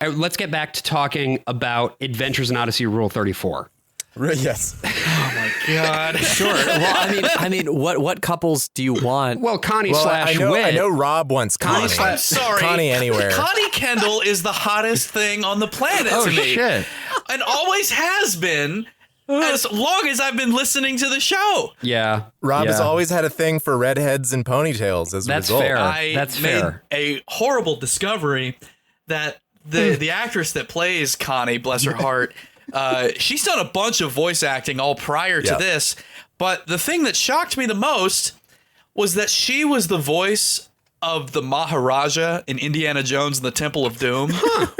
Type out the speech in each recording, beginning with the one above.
let's get back to talking about Adventures in Odyssey Rule 34. Yes. Oh my God. Sure. Well, I mean, what couples do you want? Well, Connie slash Whit. I know Rob wants Connie. I'm sorry. Connie anywhere. Connie Kendall is the hottest thing on the planet to me. Shit. And always has been as long as I've been listening to the show. Yeah. Rob has always had a thing for redheads and ponytails as a That's result. fair. That's made a horrible discovery that the actress that plays Connie, bless her heart, she's done a bunch of voice acting all prior to this. But the thing that shocked me the most was that she was the voice of the Maharaja in Indiana Jones and the Temple of Doom.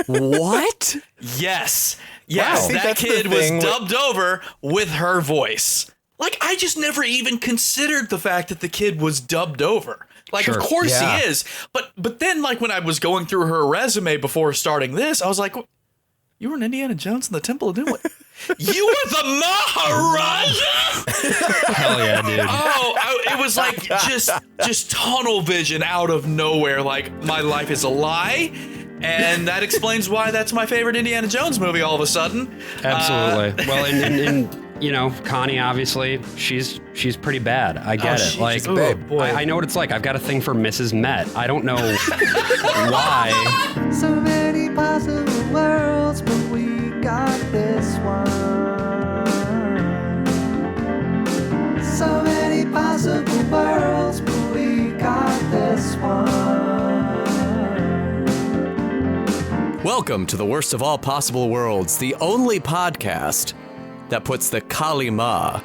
What? Yes. Wow. That kid was dubbed over with her voice. Like, I just never even considered the fact that the kid was dubbed over. Like, of course he is. But then, like, when I was going through her resume before starting this, I was like, you were in Indiana Jones and the Temple of Doom? You were the Maharaja? Hell yeah, dude. It was like just tunnel vision out of nowhere. Like, my life is a lie. And that explains why that's my favorite Indiana Jones movie all of a sudden. Absolutely. Well, and you know, Connie, obviously, she's pretty bad. I get it. Like, she's a babe. I know what it's like. I've got a thing for Mrs. Met. I don't know why. So many possible worlds, but we got this one. So many possible worlds, but we got this one. Welcome to the worst of all possible worlds, the only podcast that puts the Kali Ma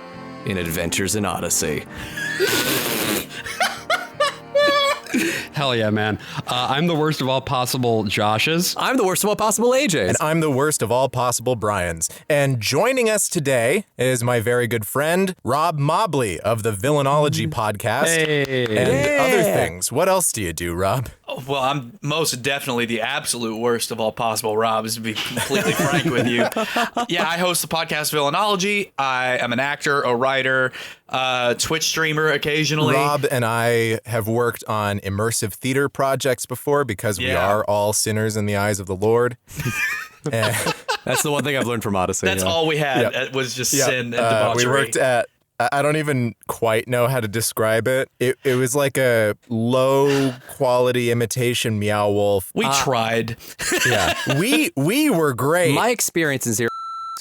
in Adventures in Odyssey. Hell yeah, man. I'm the worst of all possible Joshes. I'm the worst of all possible AJs. And I'm the worst of all possible Brians. And joining us today is my very good friend, Rob Mobley of the Villainology Podcast. Hey. And other things. What else do you do, Rob? Well, I'm most definitely the absolute worst of all possible Robs, to be completely frank with you. Yeah, I host the podcast Villainology. I am an actor, a writer, Twitch streamer occasionally. Rob and I have worked on immersive theater projects before because we are all sinners in the eyes of the Lord. And that's the one thing I've learned from Odyssey. That's all we had. It was just sin and debauchery. We worked at, I don't even quite know how to describe it. It was like a low quality imitation Meow Wolf. We tried. Yeah, we were great. My experience in Zero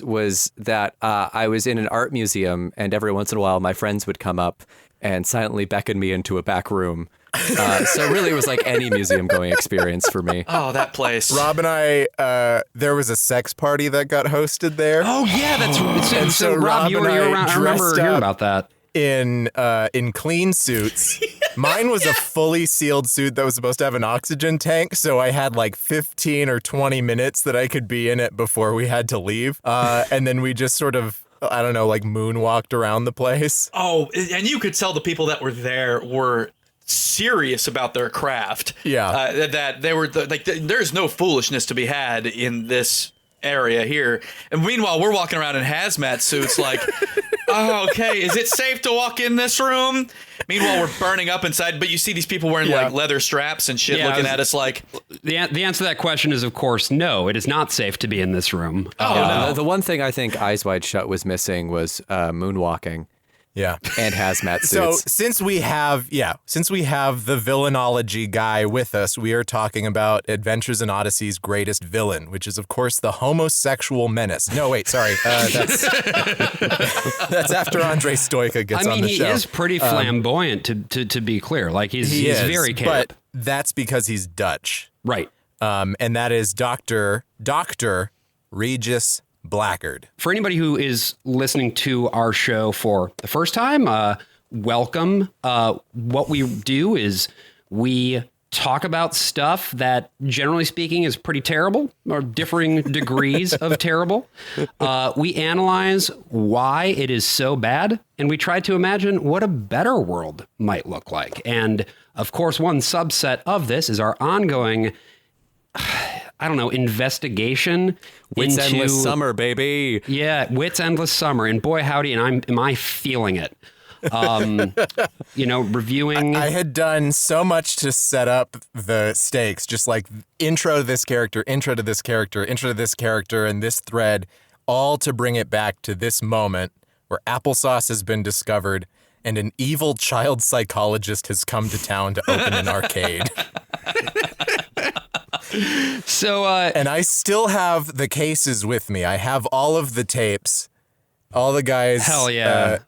was that I was in an art museum, and every once in a while my friends would come up and silently beckon me into a back room. So really it was like any museum going experience for me. Oh, that place. Rob and I, there was a sex party that got hosted there. Oh, yeah, that's And so Rob you and were I around. I remember dressed hearing up about that. in clean suits. Mine was a fully sealed suit that was supposed to have an oxygen tank, so I had like 15 or 20 minutes that I could be in it before we had to leave. And then we just sort of, I don't know, like moonwalked around the place. Oh, and you could tell the people that were there were serious about their craft. Yeah. That they were there's no foolishness to be had in this area here. And meanwhile, we're walking around in hazmat suits like, oh, okay, is it safe to walk in this room? Meanwhile, we're burning up inside, but you see these people wearing like leather straps and shit looking at us like... The answer to that question is, of course, no. It is not safe to be in this room. The one thing I think Eyes Wide Shut was missing was moonwalking. Yeah. And hazmat suits. So since we have the Villainology guy with us, we are talking about Adventures in Odyssey's greatest villain, which is, of course, the homosexual menace. No, wait, sorry. That's after Andre Stoica gets on the show. He is pretty flamboyant, to be clear. Like, he's very camp. But that's because he's Dutch. Right. And that is Dr. Regis Blackgaard. For anybody who is listening to our show for the first time, welcome. What we do is we talk about stuff that, generally speaking, is pretty terrible, or differing degrees of terrible. We analyze why it is so bad, and we try to imagine what a better world might look like. And, of course, one subset of this is our ongoing, investigation Whit's into Endless Summer, baby. Yeah, Whit's Endless Summer, and boy howdy, am I feeling it. Reviewing. I had done so much to set up the stakes, just like intro to this character, intro to this character, intro to this character, and this thread, all to bring it back to this moment where applesauce has been discovered and an evil child psychologist has come to town to open an arcade. So, and I still have the cases with me. I have all of the tapes. All the guys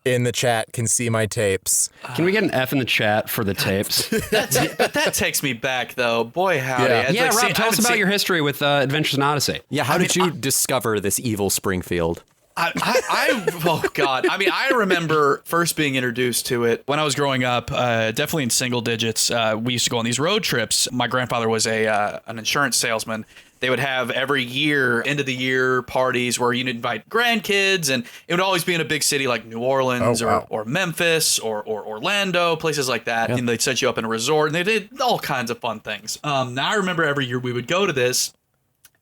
in the chat can see my tapes. Can we get an F in the chat for the tapes? But that takes me back, though. Boy, howdy. Yeah, Rob, tell us about your history with Adventures in Odyssey. Yeah, how did you discover this evil Springfield? Oh God. I mean, I remember first being introduced to it when I was growing up, definitely in single digits. We used to go on these road trips. My grandfather was an insurance salesman. They would have every year, end of the year parties where you'd invite grandkids, and it would always be in a big city like New Orleans or Memphis or Orlando, places like that. Yep. And they'd set you up in a resort, and they did all kinds of fun things. Now I remember every year we would go to this,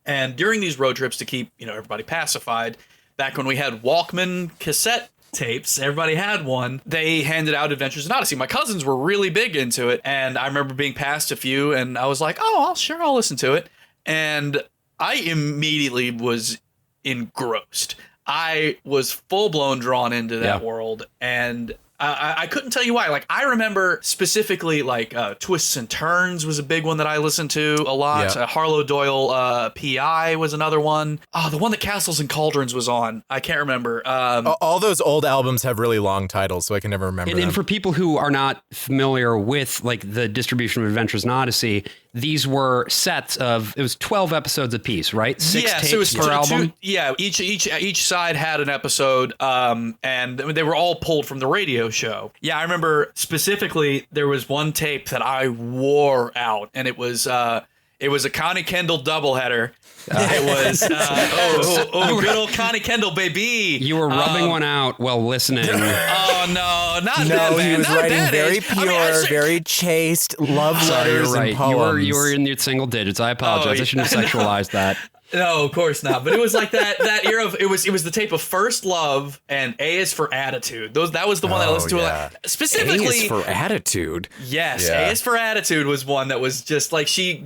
and during these road trips to keep everybody pacified, back when we had Walkman cassette tapes, everybody had one, they handed out Adventures in Odyssey. My cousins were really big into it, and I remember being passed a few, and I was like, I'll listen to it. And I immediately was engrossed. I was full-blown drawn into that world, and I couldn't tell you why. Like, I remember specifically, like, Twists and Turns was a big one that I listened to a lot. Yeah. Harlow Doyle P.I. was another one. The one that Castles and Cauldrons was on. I can't remember. All those old albums have really long titles, so I can never remember them. And for people who are not familiar with, like, the distribution of Adventures in Odyssey, these were sets of, it was 12 episodes apiece, right? Six tapes per album? Each side had an episode, and they were all pulled from the radio show. Yeah, I remember specifically there was one tape that I wore out, and it was a Connie Kendall doubleheader. It was good old Connie Kendall, baby. You were rubbing one out while listening. Oh no, not that bad. He was not writing that very age. pure, very chaste love letters and poems. You were in your single digits. I apologize. I shouldn't have sexualized that. No, of course not. But it was like that era of it was the tape of First Love and A is for Attitude. That was the one that I listened to. Like, specifically, A is for Attitude. Yes, A is for Attitude was one that was just like she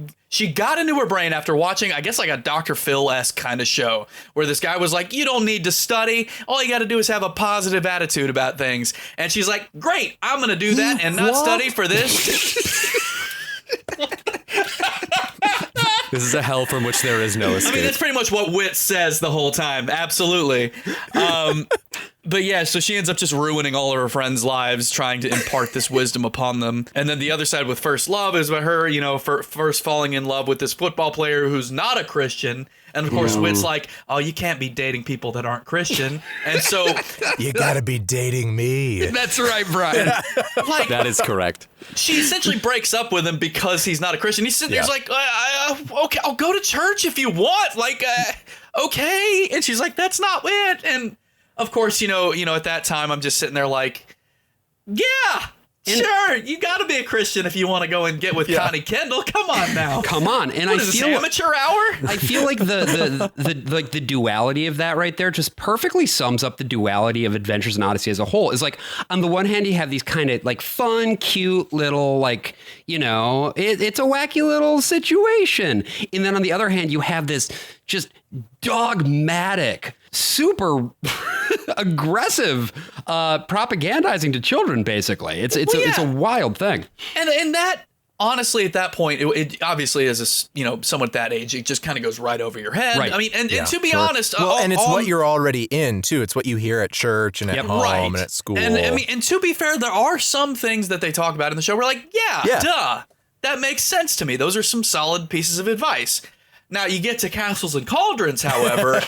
got into her brain after watching, I guess, like a Dr. Phil-esque kind of show where this guy was like, you don't need to study. All you got to do is have a positive attitude about things. And she's like, great, I'm going to do that and not study for this. This is a hell from which there is no escape. I mean, that's pretty much what Whit says the whole time. Absolutely. But yeah, so she ends up just ruining all of her friends' lives, trying to impart this wisdom upon them. And then the other side with First Love is about her, first falling in love with this football player who's not a Christian. And of course, Whit's like, oh, you can't be dating people that aren't Christian. And so you gotta be dating me. That's right, Brian. Like, that is correct. She essentially breaks up with him because he's not a Christian. He's sitting there, he's like, okay, I'll go to church if you want. Like, okay. And she's like, that's not it. And of course, at that time, I'm just sitting there like, yeah. Sure, you got to be a Christian if you want to go and get with Connie Kendall. Come on now. Come on. And what is this, amateur hour? I feel like the duality of that right there just perfectly sums up the duality of Adventures in Odyssey as a whole. It's like, on the one hand, you have these kind of like fun, cute little, like, it's a wacky little situation. And then on the other hand, you have this just dogmatic, super aggressive propagandizing to children, basically. It's a wild thing. And that, honestly, at that point, it obviously, as someone at that age, it just kind of goes right over your head. Right. I mean, and to be honest, and it's what you're already in too. It's what you hear at church and at home and at school. And I mean, and to be fair, there are some things that they talk about in the show where, like, duh, that makes sense to me. Those are some solid pieces of advice. Now, you get to Castles and Cauldrons, however, and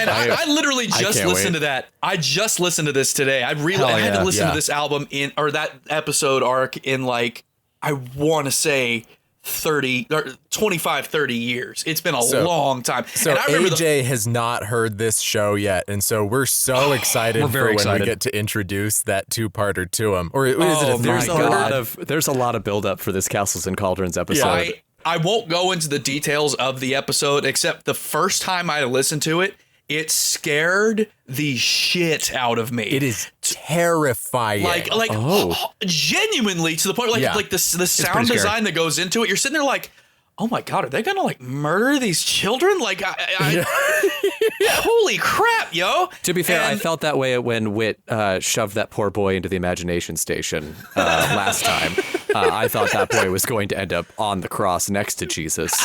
I literally just listened to that. I just listened to this today. I had to listen to this album that episode arc in, like, I want to say 25, 30 years. It's been a long time. So AJ has not heard this show yet, and so we're so excited when we get to introduce that two-parter to him. Or is it a three-parter? There's a lot of build-up for this Castles and Cauldrons episode. I won't go into the details of the episode, except the first time I listened to it, it scared the shit out of me. It is terrifying. Genuinely to the point like the sound design that goes into it. You're sitting there like, oh my God, are they gonna like murder these children? Like, holy crap, yo! To be fair, I felt that way when Whit shoved that poor boy into the imagination station last time. I thought that boy was going to end up on the cross next to Jesus.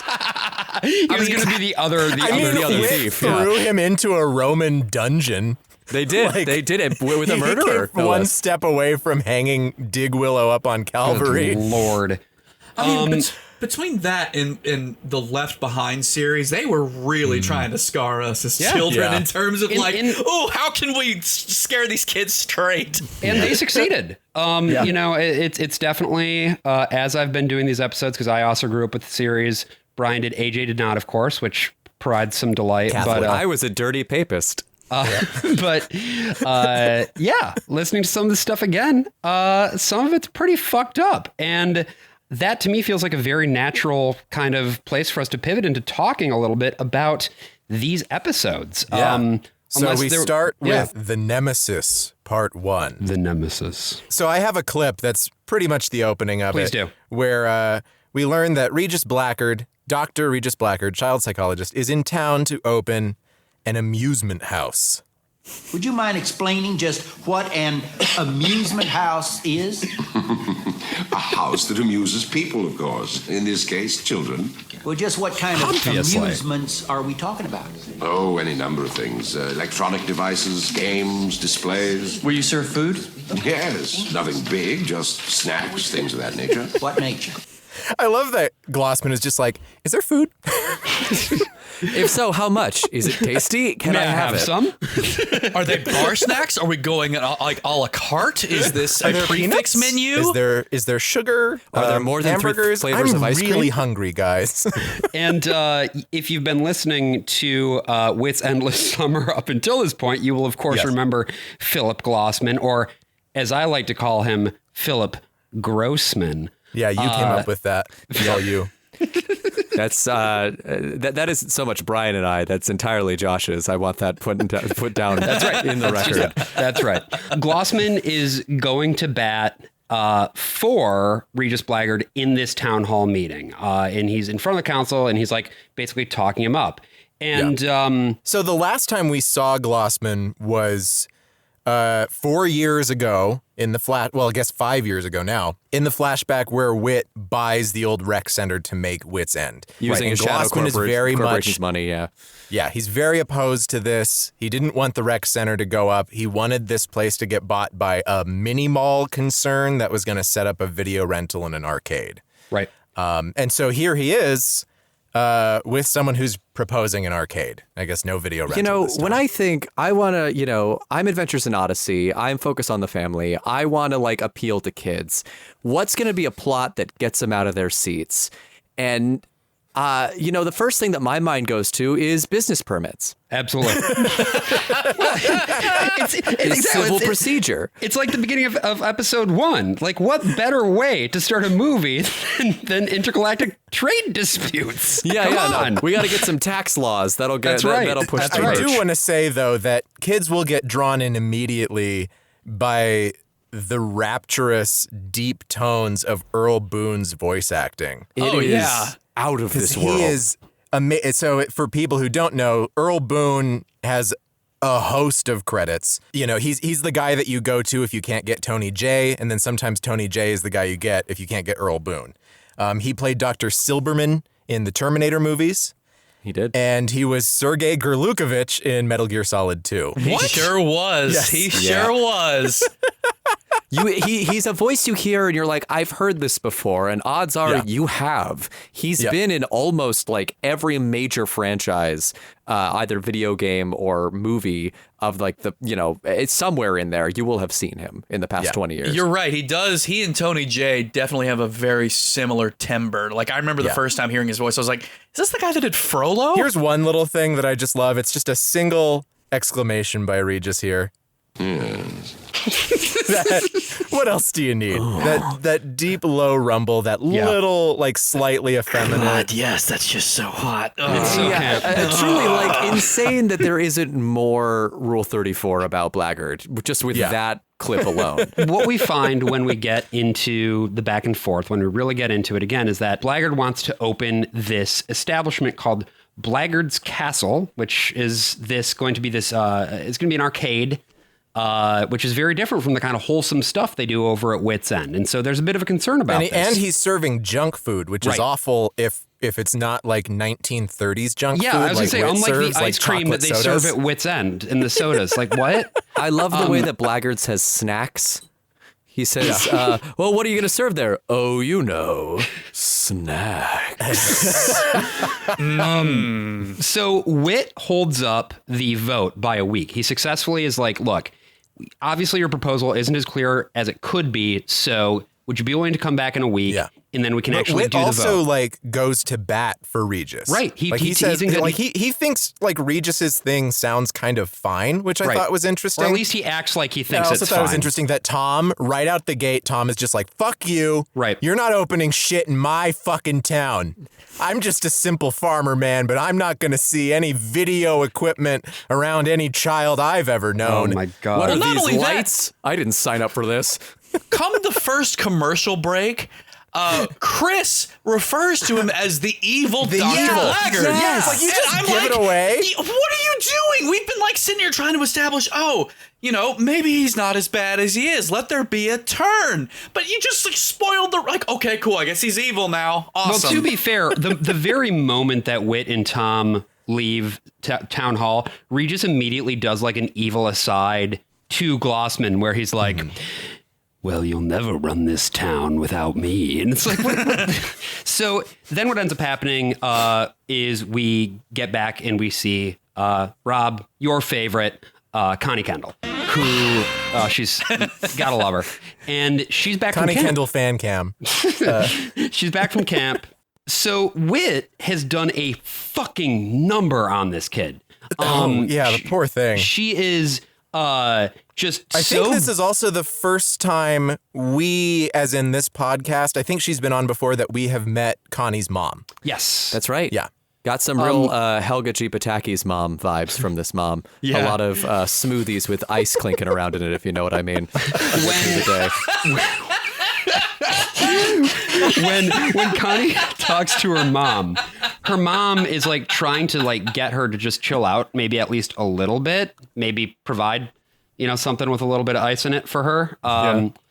He was going to be the other Whit thief. threw him into a Roman dungeon. They did. They did it with a murderer. He came one step away from hanging Dig Willow up on Calvary. Good Lord. I mean, between that and the Left Behind series, they were really trying to scar us as children in terms of how can we scare these kids straight? And they succeeded. You know, it's definitely, as I've been doing these episodes, because I also grew up with the series. Brian did, AJ did not, of course, which provides some delight. Catholic. But I was a dirty papist. But listening to some of this stuff again, some of it's pretty fucked up. And that to me feels like a very natural kind of place for us to pivot into talking a little bit about these episodes. Yeah. So we start with the Nemesis part 1. The Nemesis. So I have a clip that's pretty much the opening of Please it. do. Where we learn that Regis Blackgaard, Dr. Regis Blackgaard, child psychologist, is in town to open an amusement house. Would you mind explaining just what an amusement house is? A house that amuses people, of course. In this case, children. Well, just what kind of Obviously. amusements are we talking about? Oh, any number of things. Electronic devices, games, displays. Will you serve food? Yes, nothing big, just snacks, things of that nature. What nature? I love that Glossman is just like, is there food? If so, how much? Is it tasty? Can May I have it? some? Are they bar snacks? Are we going like a la carte? Is this a prefix peanuts? menu? Is there sugar? Are there more than 3 hamburgers? flavors I'm of ice cream? really hungry, guys. And if you've been listening to Whit's Endless Summer up until this point, you will, of course, remember Philip Glossman, or as I like to call him, Philip Grossman. Yeah, you came up with that. All you. That's that isn't so much Brian and I. That's entirely Josh's. I want that put down. That's right in the record. That's right. Glossman is going to bat for Regis Blackgaard in this town hall meeting, and he's in front of the council, and he's like basically talking him up. And So the last time we saw Glossman was 4 years ago in the I guess 5 years ago now, in the flashback where Whit buys the old rec center to make Whit's End. Using And a shadow Glossman is very corporation's much money, Yeah, he's very opposed to this. He didn't want the rec center to go up. He wanted this place to get bought by a mini mall concern that was going to set up a video rental and an arcade. right. And so here he is with someone who's proposing an arcade. I guess no video rental. You know, this when time. I think I want to, I'm Adventures in Odyssey. I'm focused on the family. I want to like appeal to kids. What's going to be a plot that gets them out of their seats? And the first thing that my mind goes to is business permits. Absolutely. It's civil procedure. It's like the beginning of episode 1. Like, what better way to start a movie than intergalactic trade disputes? Come on. We got to get some tax laws. That'll get That's right. that'll push That's the right. I roach. do want to say, though, that kids will get drawn in immediately by the rapturous, deep tones of Earl Boone's voice acting. It is out of this world. He is so for people who don't know, Earl Boone has a host of credits. You know, he's the guy that you go to if you can't get Tony J, and then sometimes Tony J is the guy you get if you can't get Earl Boone. He played Dr. Silberman in the Terminator movies. He did. And he was Sergei Gerlukovich in Metal Gear Solid 2. He sure was. Yes. He sure was. He's a voice you hear and you're like, I've heard this before, and odds are you have. He's been in almost like every major franchise, either video game or movie of like it's somewhere in there. You will have seen him in the past 20 years. You're right. He does. He and Tony J definitely have a very similar timbre. Like I remember the first time hearing his voice, I was like, is this the guy that did Frollo? Here's one little thing that I just love. It's just a single exclamation by Regis here. Yes. What else do you need? That deep, low rumble, that little, like, slightly effeminate. God, yes, that's just so hot. It's so camp. Truly, like, insane that there isn't more Rule 34 about Blackgaard, just with that clip alone. What we find when we get into the back and forth, when we really get into it again, is that Blackgaard wants to open this establishment called Blackgaard's Castle, which is going to be it's going to be an arcade, which is very different from the kind of wholesome stuff they do over at Whit's End. And so there's a bit of a concern about this. And he's serving junk food, which is awful if it's not like 1930s junk food. Yeah, I was like going to say, Whit unlike serves, the ice cream that they sodas. serve at Whit's End in the sodas. Like, what? I love the way that Blackgaard says snacks. He says, well, what are you going to serve there? Oh, you know, snacks. So Whit holds up the vote by a week. He successfully is like, look, obviously your proposal isn't as clear as it could be, so would you be willing to come back in a week? Yeah. And then we can actually Whit do the also vote. like goes to bat for Regis. Right. He says he's in good, like he thinks like Regis's thing sounds kind of fine, which I thought was interesting. Or at least he acts like he thinks I also it's thought fine. it was interesting that Tom, right out the gate, Tom is just like, fuck you. Right. You're not opening shit in my fucking town. I'm just a simple farmer, man, but I'm not going to see any video equipment around any child I've ever known. Oh my God. What are not these only that- lights? I didn't sign up for this. Come the first commercial break, Chris refers to him as the evil Dr. Blackgaard. Yes. Like, you just give it away. What are you doing? We've been like sitting here trying to establish, maybe he's not as bad as he is. Let there be a turn. But you just like spoiled okay, cool. I guess he's evil now. Awesome. Well, to be fair, the very moment that Whit and Tom leave town hall, Regis immediately does like an evil aside to Glossman where he's like, well, you'll never run this town without me. And it's like, what? So then what ends up happening is we get back and we see Rob, your favorite, Connie Kendall, who she's gotta love her. And she's back Connie from camp. Kendall fan cam. She's back from camp. So Whit has done a fucking number on this kid. The poor thing. She is I think this is also the first time we, as in this podcast, I think she's been on before, that we have met Connie's mom. Yes. That's right. Yeah. Got some real Helga G. Pataki's mom vibes from this mom. Yeah. A lot of smoothies with ice clinking around in it, if you know what I mean. When Connie talks to her mom is like trying to like get her to just chill out, maybe at least a little bit, maybe provide, something with a little bit of ice in it for her.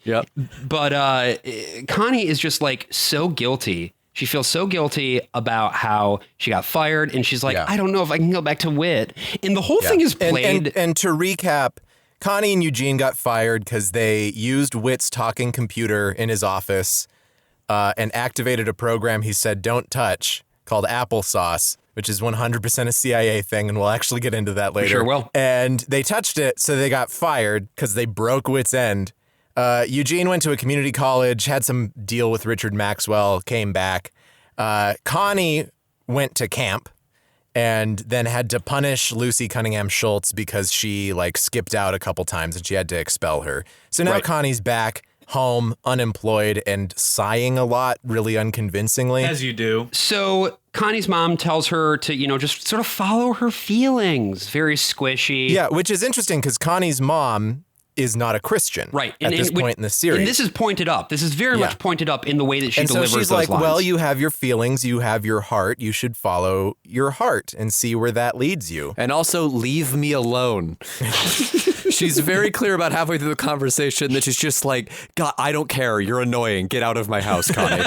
Yep. But Connie is just like so guilty. She feels so guilty about how she got fired. And she's like, I don't know if I can go back to Whit. And the whole thing is played. And to recap, Connie and Eugene got fired because they used Whit's talking computer in his office and activated a program he said don't touch called Applesauce, which is 100% a CIA thing, and we'll actually get into that later. Sure will. And they touched it, so they got fired because they broke Whit's End. Eugene went to a community college, had some deal with Richard Maxwell, came back. Connie went to camp and then had to punish Lucy Cunningham Schultz because she skipped out a couple times and she had to expel her. So now Connie's back home, unemployed, and sighing a lot, really unconvincingly. As you do. So Connie's mom tells her to, just sort of follow her feelings. Very squishy. Yeah, which is interesting because Connie's mom is not a Christian right. at this point in the series. And this is pointed up. This is very much pointed up in the way that she delivers so she's those lines. Well, you have your feelings, you have your heart, you should follow your heart and see where that leads you. And also leave me alone. She's very clear about halfway through the conversation that she's just like, God, I don't care. You're annoying. Get out of my house, Connie.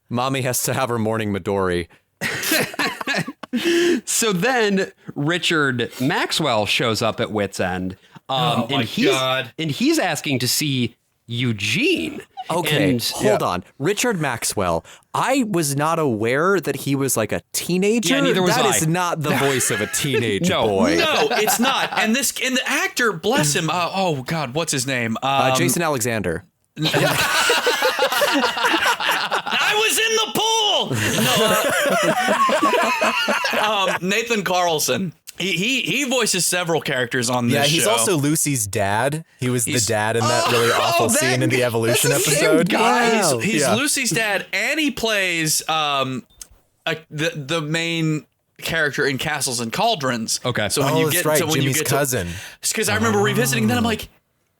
Mommy has to have her morning Midori. So then Richard Maxwell shows up at Whit's End. And he's asking to see Eugene. Okay, hold on. Richard Maxwell. I was not aware that he was like a teenager. Yeah, neither was I. That is not the voice of a teenage boy. No, it's not. And the actor, bless him. Oh God, what's his name? Jason Alexander. I was in the pool. No, Nathan Carlson. He voices several characters on this show. Yeah, he's also Lucy's dad. He was the dad in that really awful scene in the evolution episode. Wow. He's Lucy's dad, and he plays the main character in Castles and Cauldrons. Okay. So when you get right, to when Jimmy's you get cousin. Because I remember revisiting that, I'm like,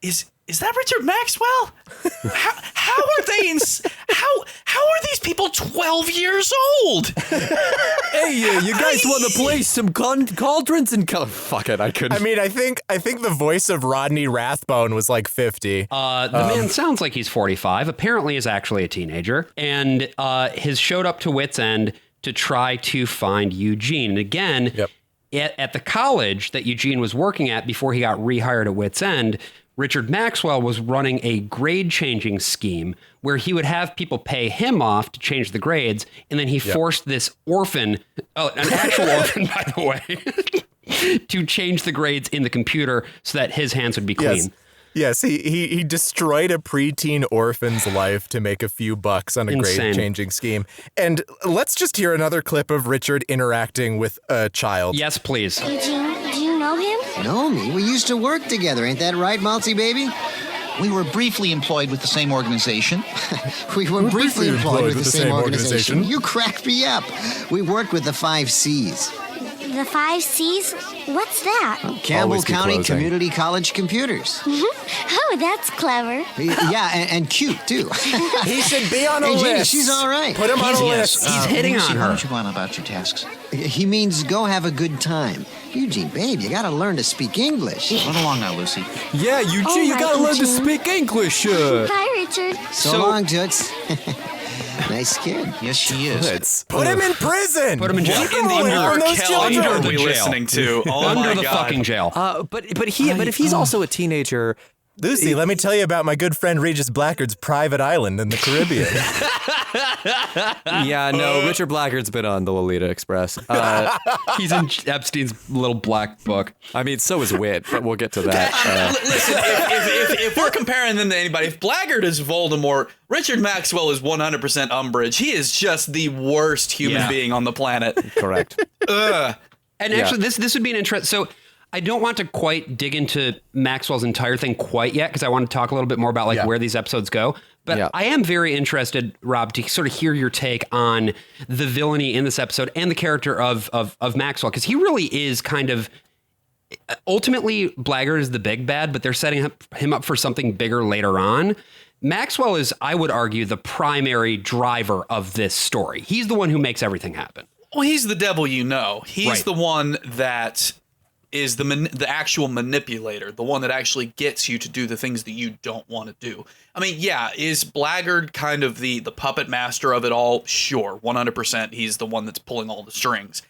is that Richard Maxwell? How are they how are these people 12 years old? Hey, you guys want to play some cauldrons and fuck it, I couldn't. I mean, I think the voice of Rodney Rathbone was like 50. The man sounds like he's 45. Apparently is actually a teenager, and has showed up to Whit's End to try to find Eugene. And again, at the college that Eugene was working at before he got rehired at Whit's End, Richard Maxwell was running a grade changing scheme where he would have people pay him off to change the grades. And then he forced this orphan, an actual orphan, by the way, to change the grades in the computer so that his hands would be clean. Yes, he destroyed a preteen orphan's life to make a few bucks on a grade-changing scheme. And let's just hear another clip of Richard interacting with a child. Yes, please. Eugene, do you know him? Know me? We used to work together. Ain't that right, Malty baby? We were briefly employed with the same organization. We were briefly employed with the same organization. You cracked me up. We worked with the 5 C's. The 5 C's? What's that? Campbell Always keep County closing. Community College Computers. Oh, that's clever. Yeah, and cute, too. He should be on a Hey, Gina, list. she's all right. Put him on a list. He's hitting Lucy, on why her. don't you go on about your tasks? He means go have a good time. Eugene, babe, you gotta learn to speak English. Run along now, Lucy. Yeah, Eugene, Oh, you right, gotta learn to Eugene. speak English. Hi, Richard. So long, Toots. Nice kid. Yes, she is. Put him in prison. Put him in jail. What in the on those Urkel children. are Under we the jail. listening to? Oh Under my the God. fucking jail. But if he's also a teenager. Lucy, let me tell you about my good friend Regis Blackgaard's private island in the Caribbean. Yeah, no, Richard Blackgaard's been on the Lolita Express. He's in Epstein's little black book. I mean, so is Whit, but we'll get to that. Listen, if we're comparing them to anybody, if Blackgaard is Voldemort, Richard Maxwell is 100% Umbridge. He is just the worst human being on the planet. Correct. And actually, this would be an interest. So I don't want to quite dig into Maxwell's entire thing quite yet, because I want to talk a little bit more about where these episodes go. But I am very interested, Rob, to sort of hear your take on the villainy in this episode and the character of Maxwell, because he really is kind of ultimately Blackgaard is the big bad, but they're setting him up for something bigger later on. Maxwell is, I would argue, the primary driver of this story. He's the one who makes everything happen. Well, he's the devil you know. He's the one that is the actual manipulator, the one that actually gets you to do the things that you don't want to do. I mean, yeah, is Blackgaard kind of the puppet master of it all? Sure, 100%. He's the one that's pulling all the strings.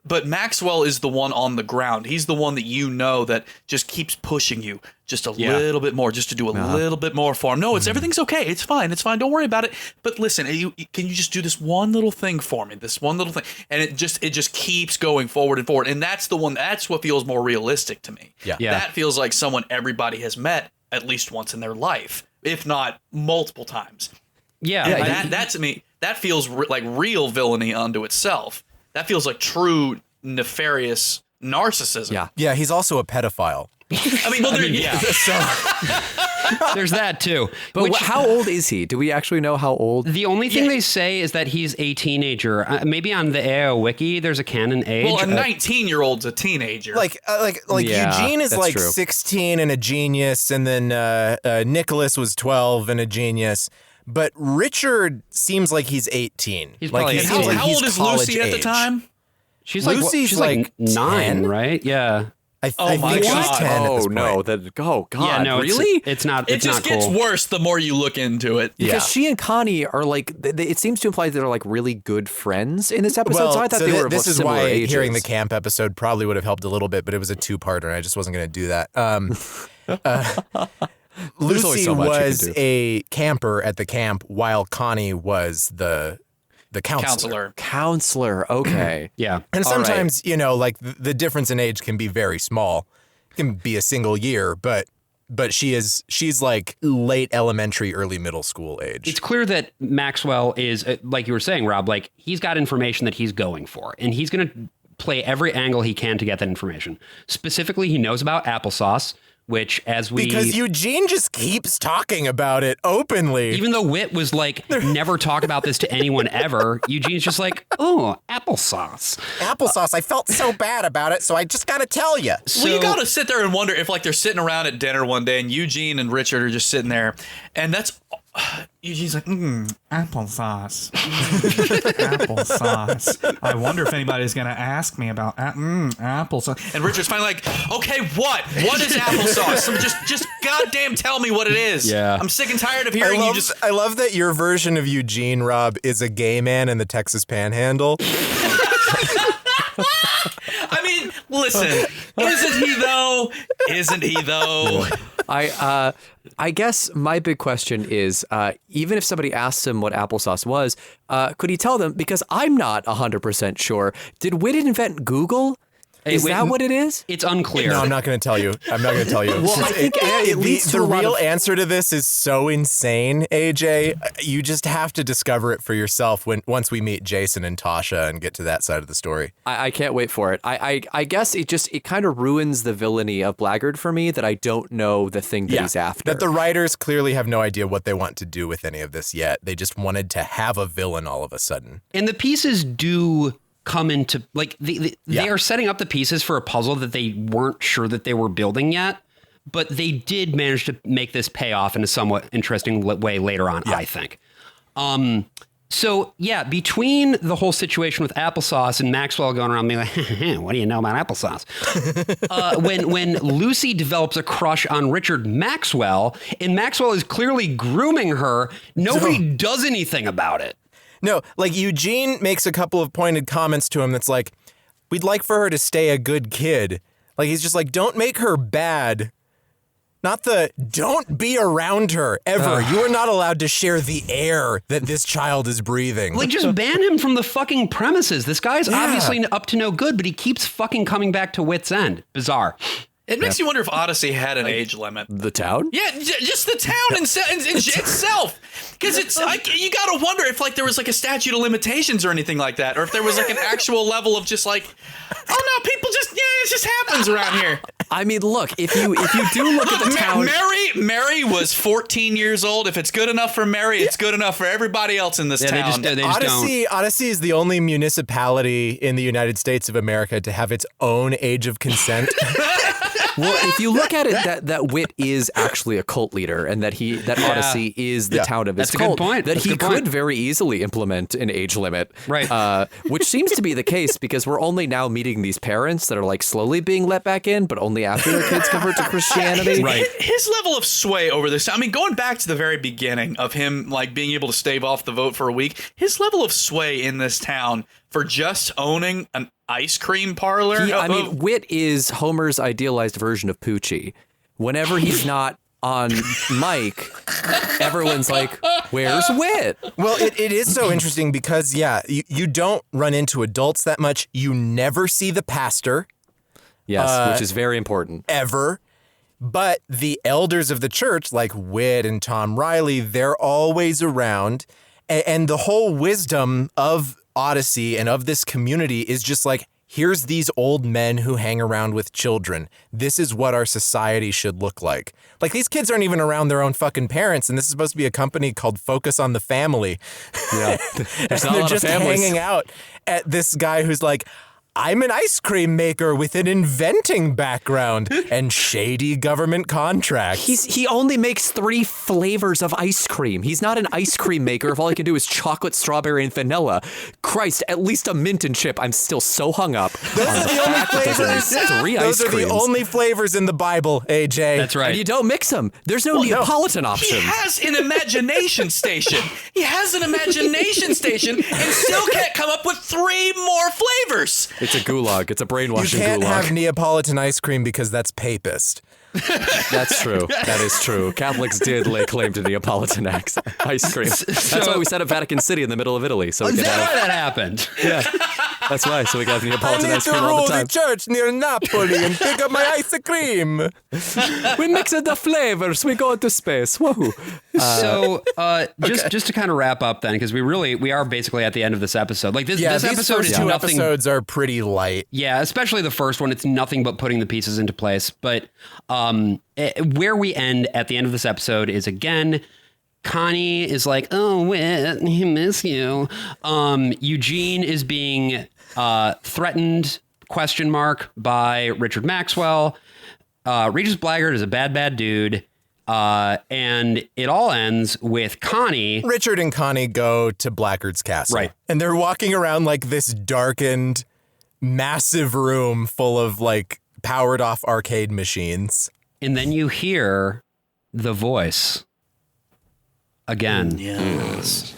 But Maxwell is the one on the ground. He's the one that you know that just keeps pushing you just a little bit more, just to do a little bit more for him. No, everything's okay. It's fine. Don't worry about it. But listen, can you just do this one little thing for me? This one little thing. And it just keeps going forward and forward. And that's what feels more realistic to me. Yeah. That feels like someone everybody has met at least once in their life, if not multiple times. That to me, that feels like real villainy unto itself. That feels like true nefarious narcissism. Yeah, he's also a pedophile. I mean, There's that too. But how old is he? Do we actually know how old? The only thing they say is that he's a teenager. Maybe on the AO wiki, there's a canon age. Well, a 19-year-old's a teenager. Like Yeah, Eugene is that's like true. 16 and a genius, and then Nicholas was 12 and a genius. But Richard seems like he's 18. He's like probably he 18. seems like how he's old is college Lucy at the age. time? she's Lucy's like 9, 10? right? Yeah. I my think God. she's 10 at this Oh no! point. God! Yeah, no, really? It's not. It It's just not gets cool. worse the more you look into it. Because Yeah. she and Connie are like, it seems to imply they're like really good friends in this episode. So I thought they were this of is similar why ages. hearing the camp episode probably would have helped a little bit, but it was a 2-parter, and I just wasn't going to do that. There's only Lucy so much you was can do. a camper at the camp, while Connie was the counselor. Counselor. Okay. Yeah. And All right. sometimes, like the difference in age can be very small. It can be a single year, but she's like late elementary, early middle school age. It's clear that Maxwell is, like you were saying, Rob, like he's got information that he's going for, and he's going to play every angle he can to get that information. Specifically, he knows about applesauce, which because Eugene just keeps talking about it openly. Even though Whit was like, never talk about this to anyone ever, Eugene's just like, oh, applesauce. Applesauce. I felt so bad about it, so I just got to tell you. Well, you got to sit there and wonder if like they're sitting around at dinner one day and Eugene and Richard are just sitting there and that's Eugene's like, applesauce. Applesauce. I wonder if anybody's going to ask me about applesauce. And Richard's finally like, okay, what? What is applesauce? Just goddamn tell me what it is. Yeah. I'm sick and tired of hearing you just... I love that your version of Eugene, Rob, is a gay man in the Texas Panhandle. I mean, listen, isn't he though? Isn't he though? I guess my big question is, even if somebody asks him what applesauce was, could he tell them? Because I'm not 100% sure. Did Whit invent Google? Is that what it is? It's unclear. No, I'm not going to tell you. Well, I think it leads to the real answer to this is so insane, AJ. You just have to discover it for yourself once we meet Jason and Tasha and get to that side of the story. I can't wait for it. I guess it kind of ruins the villainy of Blackgaard for me that I don't know the thing that he's after. That the writers clearly have no idea what they want to do with any of this yet. They just wanted to have a villain all of a sudden. And the pieces do come into, like, they are setting up the pieces for a puzzle that they weren't sure that they were building yet, but they did manage to make this pay off in a somewhat interesting way later on, I think. So, yeah, between the whole situation with applesauce and Maxwell going around being like, what do you know about applesauce? When Lucy develops a crush on Richard Maxwell, and Maxwell is clearly grooming her, nobody does anything about it. No, like Eugene makes a couple of pointed comments to him that's like, we'd like for her to stay a good kid. Like, he's just like, don't make her bad. Not don't be around her ever. You are not allowed to share the air that this child is breathing. Like, just ban him from the fucking premises. This guy's obviously up to no good, but he keeps fucking coming back to Whit's End. Bizarre. It makes you wonder if Odyssey had an age limit. The town? Yeah, just the town itself. Because it's like, you gotta wonder if like there was like a statute of limitations or anything like that, or if there was like an actual level of just like, oh no, people just it just happens around here. I mean, look, if you do look at the town, Mary was 14 years old. If it's good enough for Mary, it's good enough for everybody else in this town. They just don't. Odyssey is the only municipality in the United States of America to have its own age of consent. Well, if you look at it, that Whit is actually a cult leader, and that Odyssey is the town of his That's cult. a good point. That he could very easily implement an age limit, right? Which seems to be the case because we're only now meeting these parents that are like slowly being let back in, but only after their kids convert to Christianity. His level of sway over this. I mean, going back to the very beginning of him like being able to stave off the vote for a week, his level of sway in this town for just owning an ice cream parlor. Whit is Homer's idealized version of Poochie. Whenever he's not on mic, everyone's like, where's Whit? Well, it is so interesting because, you don't run into adults that much. You never see the pastor. Yes, which is very important. Ever. But the elders of the church, like Whit and Tom Riley, they're always around. And the whole wisdom of Odyssey and of this community is just like, here's these old men who hang around with children. This is what our society should look like. Like, these kids aren't even around their own fucking parents, and this is supposed to be a company called Focus on the Family. Yeah, there's not a lot of families. They're just hanging out at this guy who's like, I'm an ice cream maker with an inventing background and shady government contracts. He only makes 3 flavors of ice cream. He's not an ice cream maker if all he can do is chocolate, strawberry, and vanilla. Christ, at least a mint and chip. I'm still so hung up. Those are the only flavors. Those are the only flavors in the Bible, AJ. That's right. And you don't mix them. There's no Neapolitan option. He has an imagination station. And still can't come up with 3 more flavors. It's a gulag. It's a brainwashing gulag. You can't have Neapolitan ice cream because that's papist. That's true. That is true. Catholics did lay claim to Neapolitan ice cream. That's why we set up Vatican City in the middle of Italy. So is that why that happened? Yeah. That's why. So we got I Neapolitan need ice to cream all rule the the time. church near Napoli and pick up my ice cream. We mix the flavors. We go into space. Woohoo! So just to kind of wrap up then, because we are basically at the end of this episode. Like this These episode first is two nothing. episodes are pretty light. Yeah, especially the first one. It's nothing but putting the pieces into place. But where we end at the end of this episode is, again, Connie is like, oh, Whit, I miss you. Eugene is being threatened, ? By Richard Maxwell. Regis Blackgaard is a bad dude. And it all ends with Connie. Richard and Connie go to Blackgaard's castle. Right. And they're walking around like this darkened, massive room full of like powered off arcade machines. And then you hear the voice again. Yes.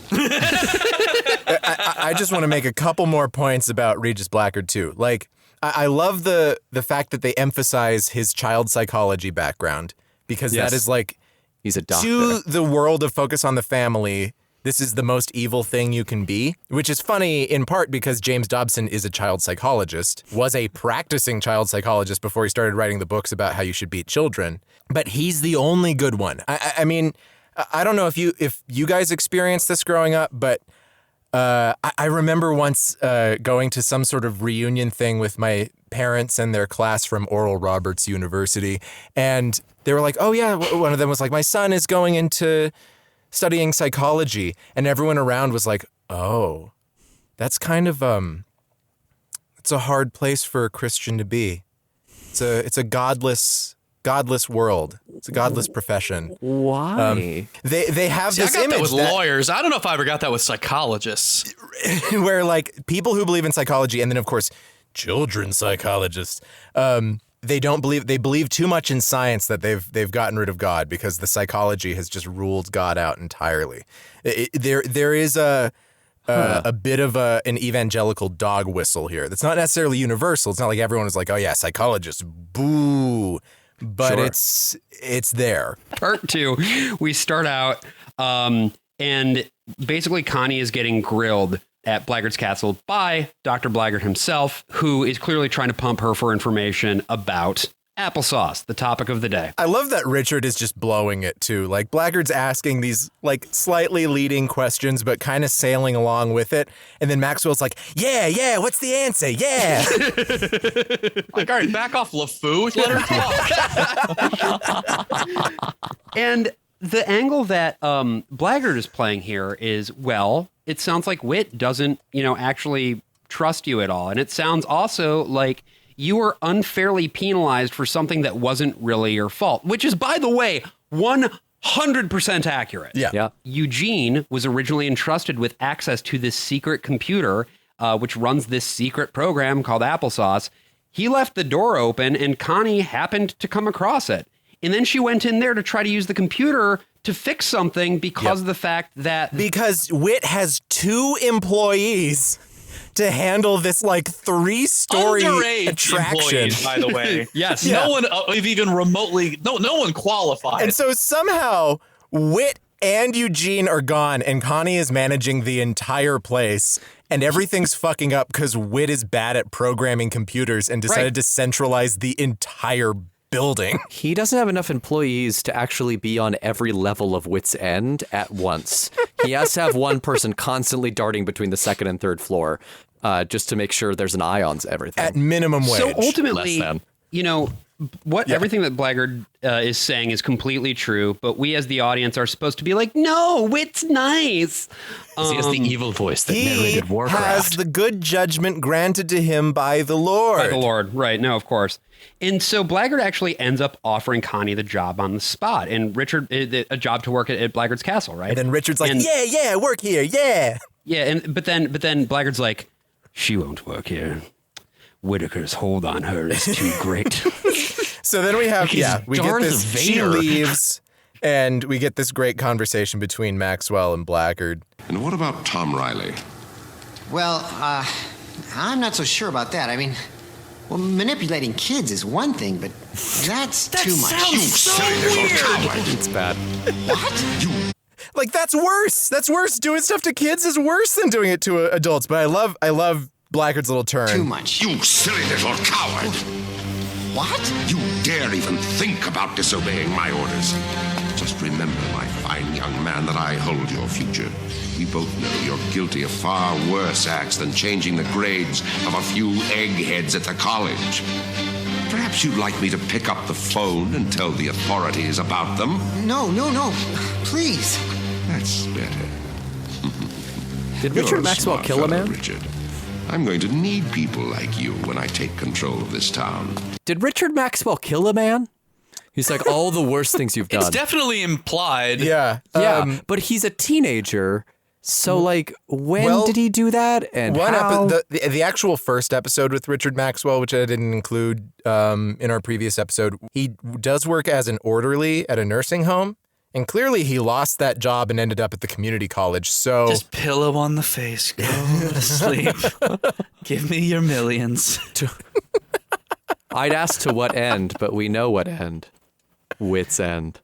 I just want to make a couple more points about Regis Blackgaard too. Like, I love the fact that they emphasize his child psychology background, because Yes. that is like, He's a doctor. to the world of Focus on the Family, this is the most evil thing you can be, which is funny in part because James Dobson is a child psychologist, was a practicing child psychologist before he started writing the books about how you should beat children. But he's the only good one. I mean, I don't know if you guys experienced this growing up, but I remember once going to some sort of reunion thing with my parents and their class from Oral Roberts University, and they were like, oh yeah, one of them was like, my son is going into studying psychology, and everyone around was like, oh, that's kind of it's a hard place for a Christian to be. It's a godless world. It's a godless profession. Why? They have See, this I got image that with lawyers. I don't know if I ever got that with psychologists. where like people who believe in psychology, and then of course children's psychologists, they believe too much in science that they've gotten rid of God, because the psychology has just ruled God out entirely. There is a bit of an evangelical dog whistle here. That's not necessarily universal. It's not like everyone is like, oh yeah, psychologists, boo. But Sure. it's there. Part 2, we start out and basically Connie is getting grilled at Blackgaard's castle by Dr. Blackgaard himself, who is clearly trying to pump her for information about applesauce, the topic of the day. I love that Richard is just blowing it too. Like Blackgaard's asking these like slightly leading questions, but kind of sailing along with it. And then Maxwell's like, yeah, what's the answer? Yeah. Like, all right, back off, LeFou. Let her talk. And the angle that Blackgaard is playing here is, well, it sounds like Whit doesn't, actually trust you at all. And it sounds also like you were unfairly penalized for something that wasn't really your fault, which is, by the way, 100% accurate. Yeah. Eugene was originally entrusted with access to this secret computer, which runs this secret program called Applesauce. He left the door open and Connie happened to come across it. And then she went in there to try to use the computer to fix something because of the fact that... Because Whit has 2 employees to handle this like 3-story Underage attraction. employees, by the way. Yes. No one even remotely, no one qualified. And so somehow Whit and Eugene are gone and Connie is managing the entire place, and everything's fucking up because Whit is bad at programming computers and decided to centralize the entire building. He doesn't have enough employees to actually be on every level of Whit's End at once. He has to have one person constantly darting between the 2nd and 3rd floor just to make sure there's an eye on everything. At minimum wage. So ultimately, Less than. Everything that Blackgaard is saying is completely true, but we as the audience are supposed to be like, no, Whit's nice. He has the evil voice that He narrated Warcraft. has the good judgment granted to him by the Lord. By the Lord, right. No, of course. And so Blackgaard actually ends up offering Connie the job on the spot, and Richard a job to work at Blackgaard's castle, right? And then Richard's like, yeah, work here, yeah. Yeah, but then Blackgaard's like, she won't work here. Whitaker's hold on her is too great. So then we have, He's we get Darth this, she Vader. leaves, and we get this great conversation between Maxwell and Blackgaard. And what about Tom Riley? Well, I'm not so sure about that. I mean, well, manipulating kids is one thing, but that's too much. It's bad. Like, that's worse. That's worse. Doing stuff to kids is worse than doing it to adults. But I love Blackgaard's little turn. Too much. You silly little coward! What? You dare even think about disobeying my orders. Just remember, my fine young man, that I hold your future. We both know you're guilty of far worse acts than changing the grades of a few eggheads at the college. Perhaps you'd like me to pick up the phone and tell the authorities about them? No. Please. That's better. Did You're Richard a Maxwell smart kill a fellow, man? Richard. I'm going to need people like you when I take control of this town. Did Richard Maxwell kill a man? He's like, all the worst things you've done. It's definitely implied. Yeah. Yeah, but he's a teenager. So, like, when did he do that? And how? The actual first episode with Richard Maxwell, which I didn't include in our previous episode, he does work as an orderly at a nursing home. And clearly he lost that job and ended up at the community college. So Just pillow on the face. Go to sleep. Give me your millions. I'd ask to what end, but we know what end. Whit's end.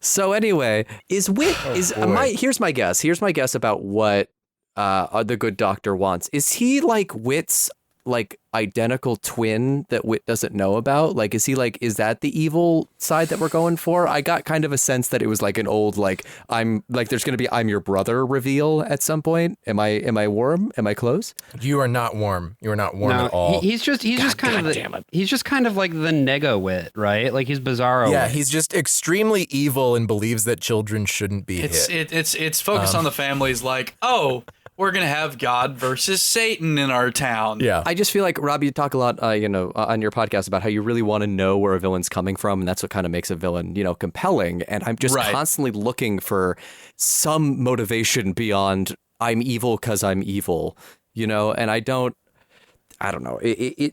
So anyway, here's my guess. Here's my guess about what the good doctor wants. Is he like Whit's like identical twin that Whit doesn't know about? Like, is that the evil side that we're going for? I got kind of a sense that it was like an old, like, there's going to be I'm your brother reveal at some point. Am I warm? Am I close? You are not warm. You are not warm at all. He's just kind of like the nega Whit, right? Like he's Bizarro. Yeah, Whit. he's just extremely evil and believes that children shouldn't be hit. It's focused on the families, like, oh, we're going to have God versus Satan in our town. Yeah. I just feel like, Rob, you talk a lot, on your podcast about how you really want to know where a villain's coming from. And that's what kind of makes a villain, compelling. And I'm just constantly looking for some motivation beyond I'm evil because I'm evil, and I don't know. He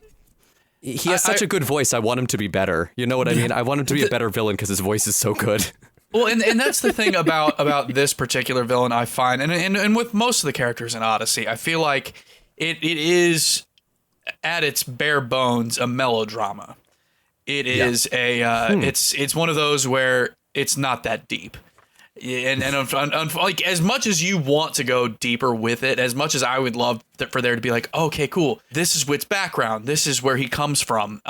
has such a good voice. I want him to be better. You know what I mean? I want him to be a better villain because his voice is so good. Well, and that's the thing about this particular villain, I find, and with most of the characters in Odyssey, I feel like it is at its bare bones a melodrama. It is it's one of those where it's not that deep. And like, as much as you want to go deeper with it, as much as I would love for there to be like, okay, cool, this is Whit's background, this is where he comes from,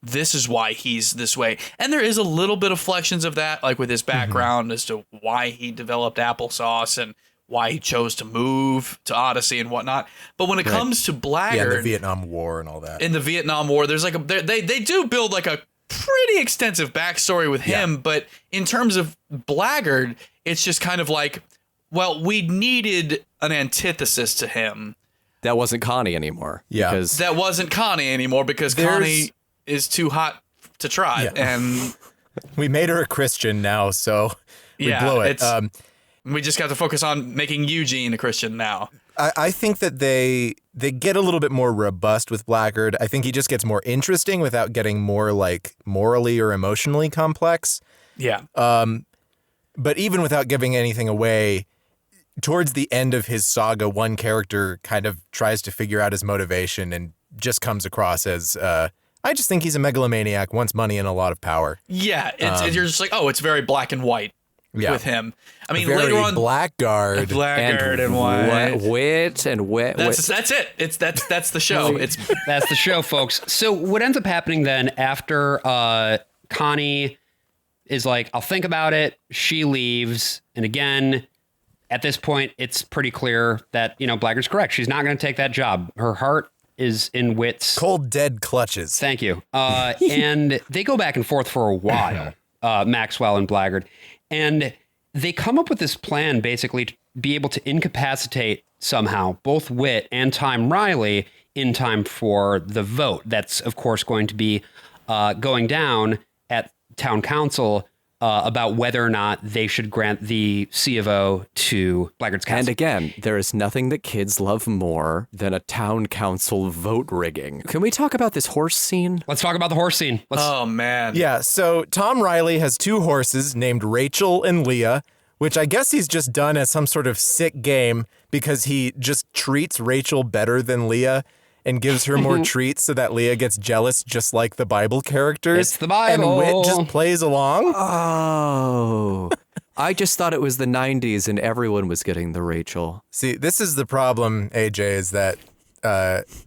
this is why he's this way. And there is a little bit of flections of that, like with his background as to why he developed applesauce and why he chose to move to Odyssey and whatnot. But when it comes to Blackgaard, the Vietnam War and all that. In the Vietnam War, there's like they do build like a pretty extensive backstory with him. But in terms of Blackgaard, it's just kind of like, well, we needed an antithesis to him. That wasn't Connie anymore. Yeah. Because that wasn't Connie anymore because Connie is too hot to try. And we made her a Christian now, so we blow it. We just got to focus on making Eugene a Christian now. I think that they get a little bit more robust with Blackgaard. I think he just gets more interesting without getting more like morally or emotionally complex. Yeah. But even without giving anything away, towards the end of his saga, one character kind of tries to figure out his motivation and just comes across as I just think he's a megalomaniac, wants money and a lot of power. Yeah, you're just like, oh, it's very black and white with him. I mean, very later on, Blackgaard and white, Whit and Whit. That's it. That's the show. That's the show, folks. So what ends up happening then after Connie is like, I'll think about it. She leaves, and again, at this point, it's pretty clear that Blackgaard's correct. She's not going to take that job. Her heart is in Whit's cold, dead clutches. Thank you. And they go back and forth for a while, Maxwell and Blackgaard. And they come up with this plan basically to be able to incapacitate somehow both Whit and Time Riley in time for the vote. That's, of course, going to be going down at town council about whether or not they should grant the C of O to Blackgaard's castle. And again, there is nothing that kids love more than a town council vote rigging. Can we talk about this horse scene? Let's talk about the horse scene. Oh, man. Yeah, so Tom Riley has two horses named Rachel and Leah, which I guess he's just done as some sort of sick game because he just treats Rachel better than Leah and gives her more treats so that Leah gets jealous, just like the Bible characters. It's the Bible. And Whit just plays along. Oh, I just thought it was the 90s and everyone was getting the Rachel. See, this is the problem, AJ, is that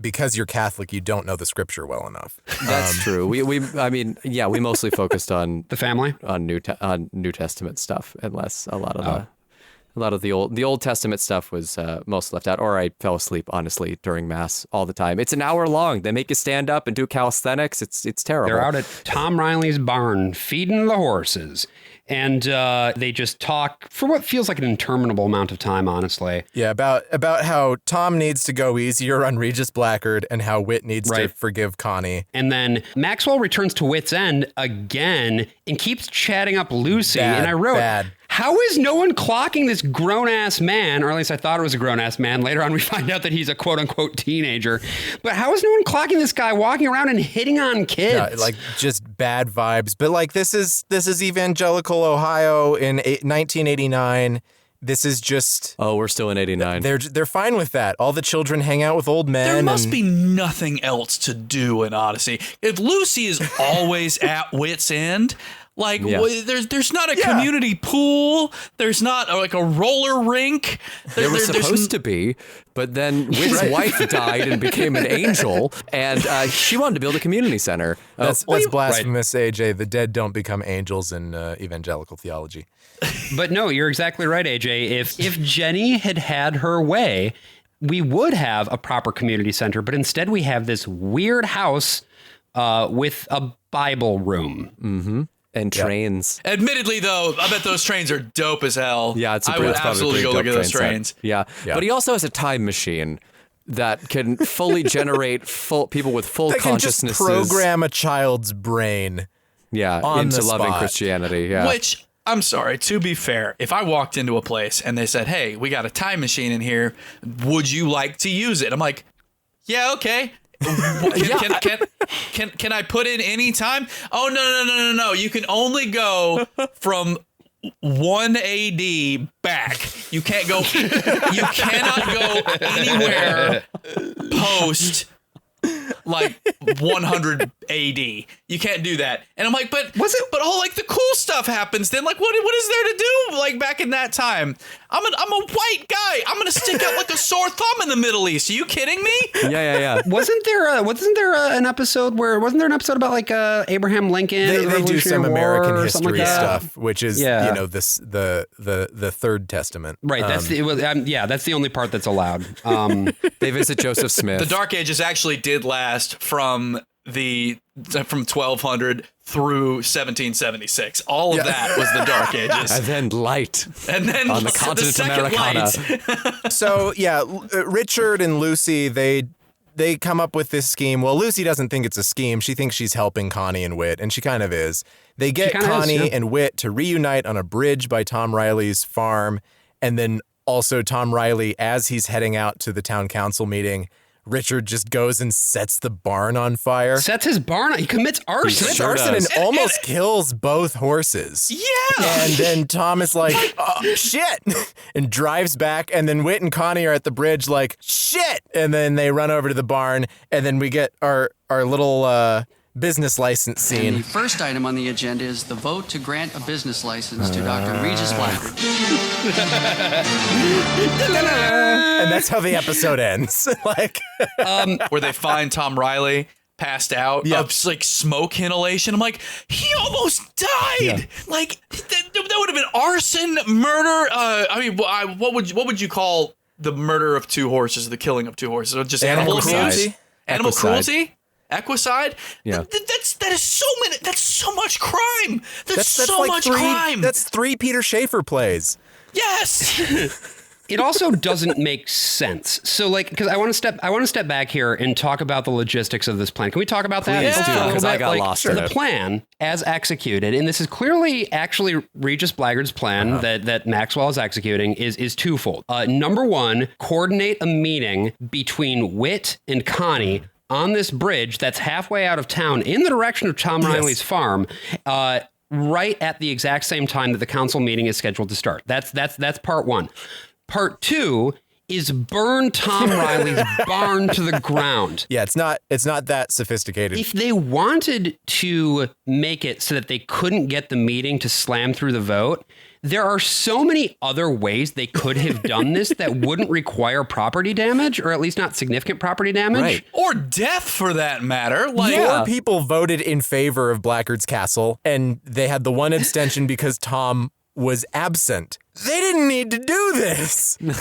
because you're Catholic, you don't know the scripture well enough. That's true. We mostly focused on the family, on New Testament stuff, unless a lot of the Old Testament stuff was most left out, or I fell asleep honestly during Mass all the time. It's an hour long. They make you stand up and do calisthenics. It's terrible. They're out at Tom Riley's barn feeding the horses. And they just talk for what feels like an interminable amount of time, honestly. Yeah, about how Tom needs to go easier on Regis Blackgaard and how Whit needs to forgive Connie. And then Maxwell returns to Whit's End again and keeps chatting up Lucy. And I wrote, how is no one clocking this grown-ass man, or at least I thought it was a grown-ass man. Later on, we find out that he's a quote-unquote teenager. But how is no one clocking this guy walking around and hitting on kids? Yeah, like, just bad vibes. But, like, this is evangelical Ohio in 1989. This is just... Oh, we're still in 89. They're fine with that. All the children hang out with old men. There must be nothing else to do in Odyssey. If Lucy is always at Whit's End... Like, there's not a community pool. There's not like a roller rink. There was supposed to be, but then Whit's wife died and became an angel, and she wanted to build a community center. That's blasphemous, AJ. The dead don't become angels in evangelical theology. But no, you're exactly right, AJ. If Jenny had her way, we would have a proper community center, but instead we have this weird house with a Bible room. Mm-hmm. And trains. Admittedly, though, I bet those trains are dope as hell. Yeah, I would absolutely go look at those trains. Yeah, but he also has a time machine that can fully generate people with full consciousness. Program a child's brain. Yeah, into loving Christianity. Yeah, which I'm sorry. To be fair, if I walked into a place and they said, "Hey, we got a time machine in here. Would you like to use it?" I'm like, "Yeah, okay." Can I put in any time? Oh, no. You can only go from 1 AD back. You can't go. You cannot go anywhere post like 100 AD. You can't do that. And I'm like, but all like the cool stuff happens then. Like, what is there to do? Like back in that time, I'm a white guy. I'm gonna stick out like a sore thumb in the Middle East. Are you kidding me? Yeah. Wasn't there an episode about like Abraham Lincoln? They do some American history like stuff, which is this the Third Testament. Right. That's the only part that's allowed. They visit Joseph Smith. The Dark Ages actually did last from 1200 through 1776. All of that was the Dark Ages. And then light. And then on the continent Americana. So Richard and Lucy, they come up with this scheme. Well, Lucy doesn't think it's a scheme. She thinks she's helping Connie and Whit, and she kind of is. They get Connie and Whit to reunite on a bridge by Tom Riley's farm, and then also Tom Riley, as he's heading out to the town council meeting, Richard just goes and sets the barn on fire. Sets his barn on. He commits arson. And almost kills both horses. Yeah. And then Tom is like, oh, shit, and drives back. And then Whit and Connie are at the bridge like, shit. And then they run over to the barn. And then we get our little business license scene. And the first item on the agenda is the vote to grant a business license to Dr. Regis Blackgaard. And that's how the episode ends. Where they find Tom Riley passed out of like smoke inhalation. I'm like, he almost died. Yeah. Like that would have been arson, murder. What would you call the murder of two horses, the killing of two horses? Just animal abuse? Animal cruelty? Ecocide? Yeah. That is so many. That's so much crime. That's so much crime. That's 3 Peter Schaefer plays. Yes. It also doesn't make sense. So, because I want to step back here and talk about the logistics of this plan. Can we talk about that? Please do, because I got lost in it. The plan, as executed, and this is clearly actually Regis Blackgaard's plan that Maxwell is executing, is twofold. Number one, coordinate a meeting between Whit and Connie on this bridge that's halfway out of town in the direction of Tom Riley's farm, right at the exact same time that the council meeting is scheduled to start. That's part one. Part two is burn Tom Riley's barn to the ground. Yeah, it's not that sophisticated. If they wanted to make it so that they couldn't get the meeting to slam through the vote, there are so many other ways they could have done this that wouldn't require property damage, or at least not significant property damage. Right. Or death, for that matter. Like, Four people voted in favor of Blackgaard's castle, and they had the one abstention because Tom was absent. They didn't need to do this. Yeah,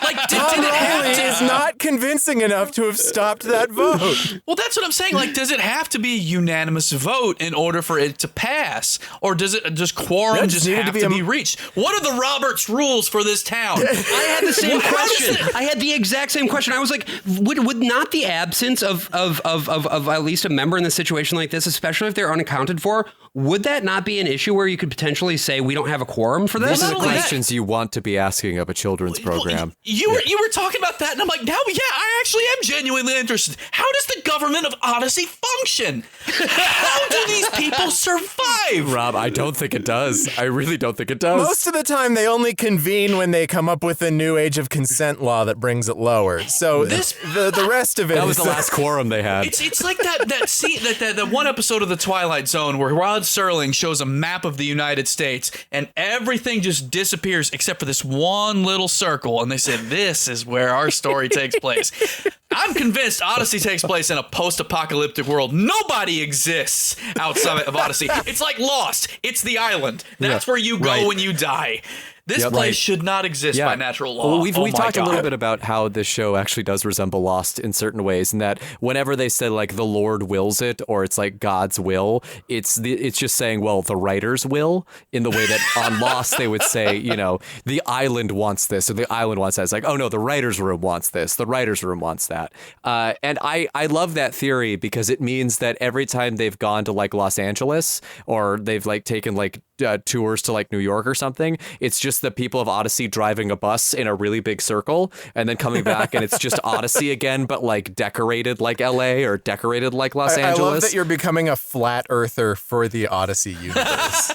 like Tom did it have Rowley to? is not convincing enough to have stopped that vote. Well, that's what I'm saying. Like, does it have to be a unanimous vote in order for it to pass, or does it just quorum That just needed have to be to be reached? What are the Roberts rules for this town? I had the same How does question. I had the exact same question. I was like, would not the absence of at least a member in a situation like this, especially if they're unaccounted for, would that not be an issue where you could potentially say we don't have a quorum for this? These are the not only that- questions you want to be asking of a children's program. You were talking about that, and I'm like, now, yeah, I actually am genuinely interested. How does the government of Odyssey function? How do these people survive? Rob, I don't think it does. I really don't think it does. Most of the time, they only convene when they come up with a new age of consent law that brings it lower. So the rest of it that was is the last quorum they had. It's like that scene, that one episode of The Twilight Zone where Rod Serling shows a map of the United States and everything just disappears except for this one little circle, and they said, this is where our story takes place. I'm convinced Odyssey takes place in a post-apocalyptic world. Nobody exists outside of Odyssey. It's like Lost. It's the island. That's where you go when you die. This place should not exist by natural law. Well, we've talked a little bit about how this show actually does resemble Lost in certain ways, and that whenever they say like the Lord wills it, or it's like God's will, it's just saying, well, the writers will, in the way that on Lost they would say, you know, the island wants this, or the island wants that. It's like, oh no, the writers' room wants this, the writers' room wants that. And I love that theory because it means that every time they've gone to like Los Angeles, or they've like taken like tours to like New York or something, it's just the people of Odyssey driving a bus in a really big circle and then coming back and it's just Odyssey again, but like decorated like LA or decorated like Los Angeles. I love that you're becoming a flat earther for the Odyssey universe.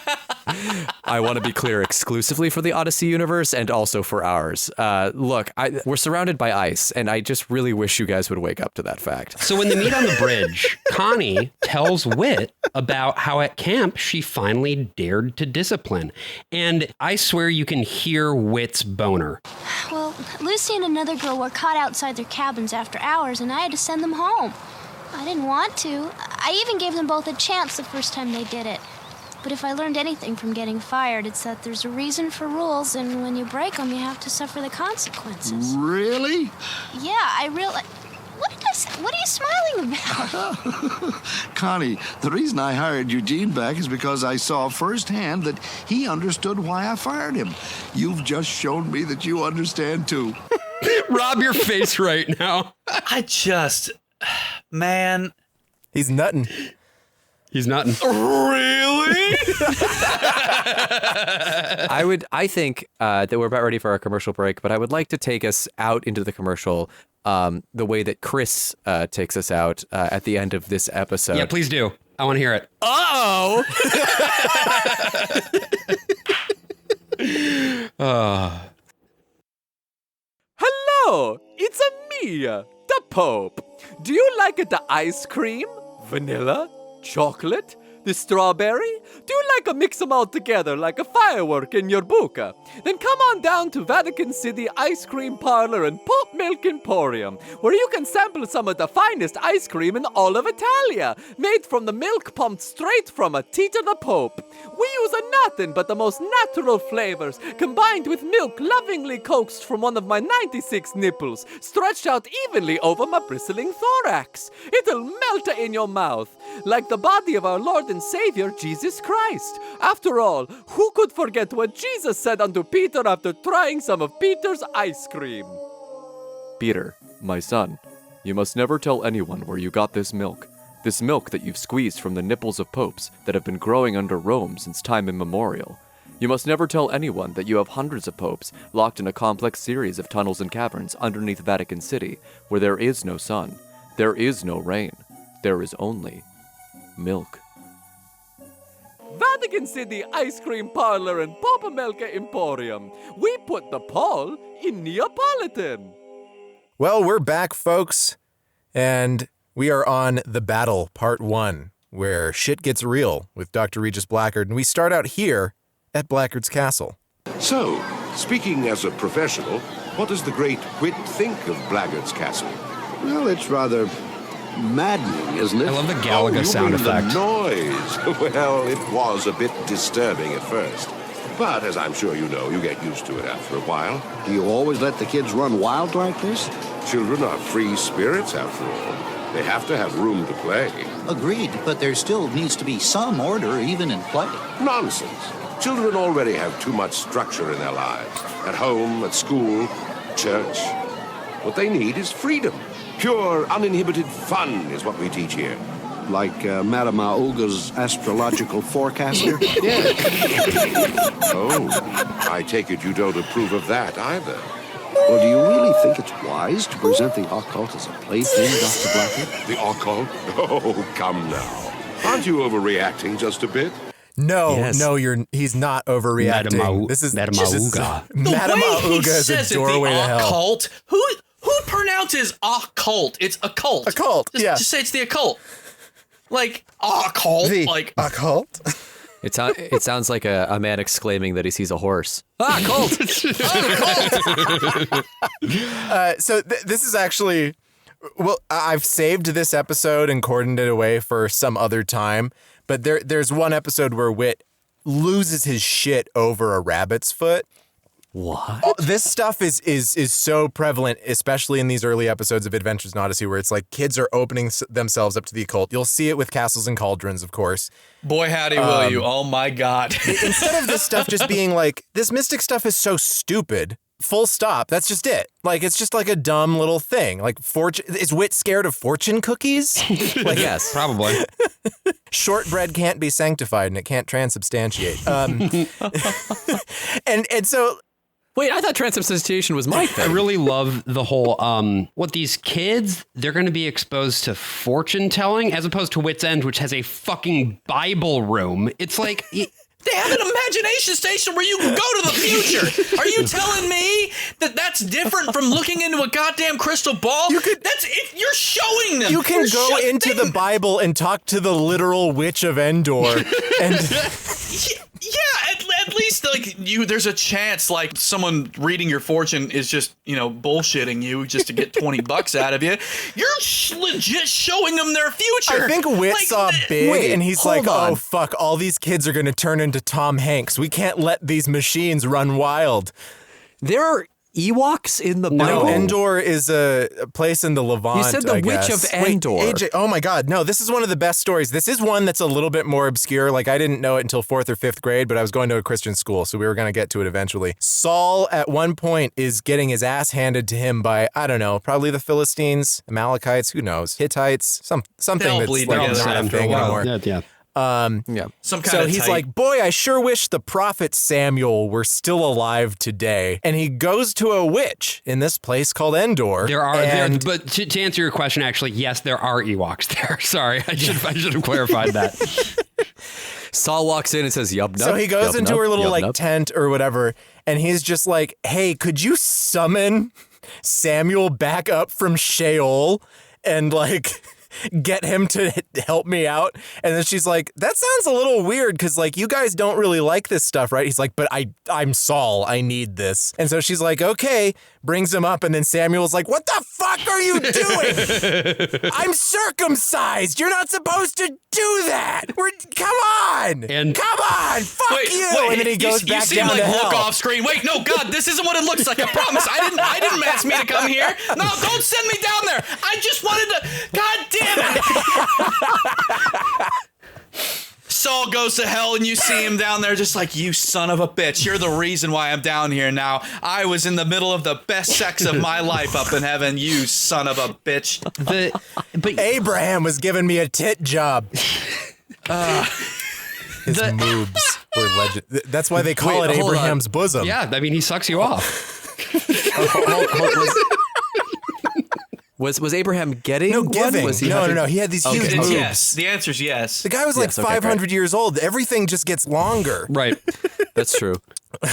I want to be clear, exclusively for the Odyssey universe and also for ours. Look, we're surrounded by ice, and I just really wish you guys would wake up to that fact. So when they meet on the bridge, Connie tells Whit about how at camp she finally dared to discipline. And I swear you can hear Whit's boner. Well, Lucy and another girl were caught outside their cabins after hours, and I had to send them home. I didn't want to. I even gave them both a chance the first time they did it. But if I learned anything from getting fired, it's that there's a reason for rules, and when you break them, you have to suffer the consequences. Really? Yeah, I realize... What did I say? What are you smiling about? Connie, the reason I hired Eugene back is because I saw firsthand that he understood why I fired him. You've just shown me that you understand, too. Rob, your face right now. Man. He's nutting. He's nutting. Really? I think that we're about ready for our commercial break, but I would like to take us out into the commercial the way that Chris takes us out at the end of this episode. Yeah, please do. I want to hear it. Uh-oh! Hello, it's me, the Pope. Do you like the ice cream? Vanilla? Chocolate? The strawberry? Do you like to mix them all together like a firework in your buca? Then come on down to Vatican City Ice Cream Parlor and Pope Milk Emporium, where you can sample some of the finest ice cream in all of Italia, made from the milk pumped straight from a Tita the Pope. We use nothing but the most natural flavors, combined with milk lovingly coaxed from one of my 96 nipples, stretched out evenly over my bristling thorax. It'll melt in your mouth, like the body of our Lord and Savior, Jesus Christ. After all, who could forget what Jesus said unto Peter after trying some of Peter's ice cream? Peter, my son, you must never tell anyone where you got this milk that you've squeezed from the nipples of popes that have been growing under Rome since time immemorial. You must never tell anyone that you have hundreds of popes locked in a complex series of tunnels and caverns underneath Vatican City, where there is no sun, there is no rain, there is only milk. Vatican City Ice Cream Parlor and Papa Melka Emporium. We put the Paul in Neapolitan. Well, we're back, folks, and we are on The Battle, Part 1, where shit gets real with Dr. Regis Blackgaard, and we start out here at Blackgaard's castle. So, speaking as a professional, what does the great Whit think of Blackgaard's castle? Well, it's rather maddening, isn't it? I love the Galaga sound effect. The noise. Well, it was a bit disturbing at first. But as I'm sure you know, you get used to it after a while. Do you always let the kids run wild like this? Children are free spirits, after all. They have to have room to play. Agreed, but there still needs to be some order, even in play. Nonsense. Children already have too much structure in their lives. At home, at school, church. What they need is freedom. Pure, uninhibited fun is what we teach here. Like Madame Auga's astrological forecaster? Yes. Oh, I take it you don't approve of that either. Well, do you really think it's wise to present the occult as a plaything, Dr. Blackgaard? The occult? Oh, come now. Aren't you overreacting just a bit? No, Yes. no, he's not overreacting. This is Madame just- Auga. Madame The way he Auga is a says doorway it, to the hell. occult. Who pronounces occult? It's occult. Occult, yeah. Just say it's the occult. Like occult. The Like occult. It sounds like a man exclaiming that he sees a horse. Ah, colt! So this is actually, well, I've saved this episode and cordoned it away for some other time. But there's one episode where Whit loses his shit over a rabbit's foot. What? This stuff is so prevalent, especially in these early episodes of Adventures in Odyssey, where it's like kids are opening themselves up to the occult. You'll see it with Castles and Cauldrons, of course. boy, howdy will you? Oh my God! Instead of this stuff just being like, this mystic stuff is so stupid. Full stop. That's just it. Like, it's just like a dumb little thing. Like, is Whit scared of fortune cookies? Like, yes, Probably. Shortbread can't be sanctified and it can't transubstantiate. And so. Wait, I thought transubstantiation was my thing. I really love the whole, what these kids, they're going to be exposed to fortune telling as opposed to Whit's End, which has a fucking Bible room. It's like... They have an imagination station where you can go to the future. Are you telling me that that's different from looking into a goddamn crystal ball? That's if you're showing them. You can go into the Bible and talk to the literal witch of Endor. And Yeah, at least like there's a chance like someone reading your fortune is just, bullshitting you just to get $20 out of you. You're legit showing them their future. I think Whit saw big and he's like, on. oh, fuck, all these kids are going to turn into Tom Hanks. We can't let these machines run wild. There are Ewoks in the Bible. No, Endor is a place in the Levant. You said the I Witch guess. of Endor. Wait, AJ, oh my God, no! This is one of the best stories. This is one that's a little bit more obscure. Like I didn't know it until 4th or 5th grade, but I was going to a Christian school, so we were going to get to it eventually. Saul, at one point, is getting his ass handed to him by probably the Philistines, Amalekites, who knows, Hittites, something all that's bleed like together not a after a thing while. anymore. Yeah. Yeah. Some kind So of he's tight. like, boy, I sure wish the prophet Samuel were still alive today. And he goes to a witch in this place called Endor. But to answer your question, actually, yes, there are Ewoks there. Sorry, I should have clarified that. Saul walks in and says, "Yub nub." So he goes yub into nub, her little yub nub. tent or whatever, and he's just like, hey, could you summon Samuel back up from Sheol and get him to help me out? And then she's like, that sounds a little weird because you guys don't really like this stuff, right? He's like, but I'm Saul, I need this. And so she's like, okay, brings him up, and then Samuel's like, what the fuck are you doing? I'm circumcised. You're not supposed to do that. Come on. Fuck you. And then he goes back you down seem to like look hell. off screen. Wait, no, God, this isn't what it looks like. I promise. I didn't ask me to come here. No, don't send me down there. I just wanted to. God damn it. Saul goes to hell and you see him down there just like, you son of a bitch. You're the reason why I'm down here now. I was in the middle of the best sex of my life up in heaven, you son of a bitch. But Abraham was giving me a tit job. His moobs were legend. That's why they call it Abraham's bosom. Yeah, I mean, he sucks you off. Was Abraham getting No, one? giving. Was he No. He had these huge It's moobs. yes. The answer's yes. The guy was Yes, okay, 500 years old. Everything just gets longer. Right. That's true.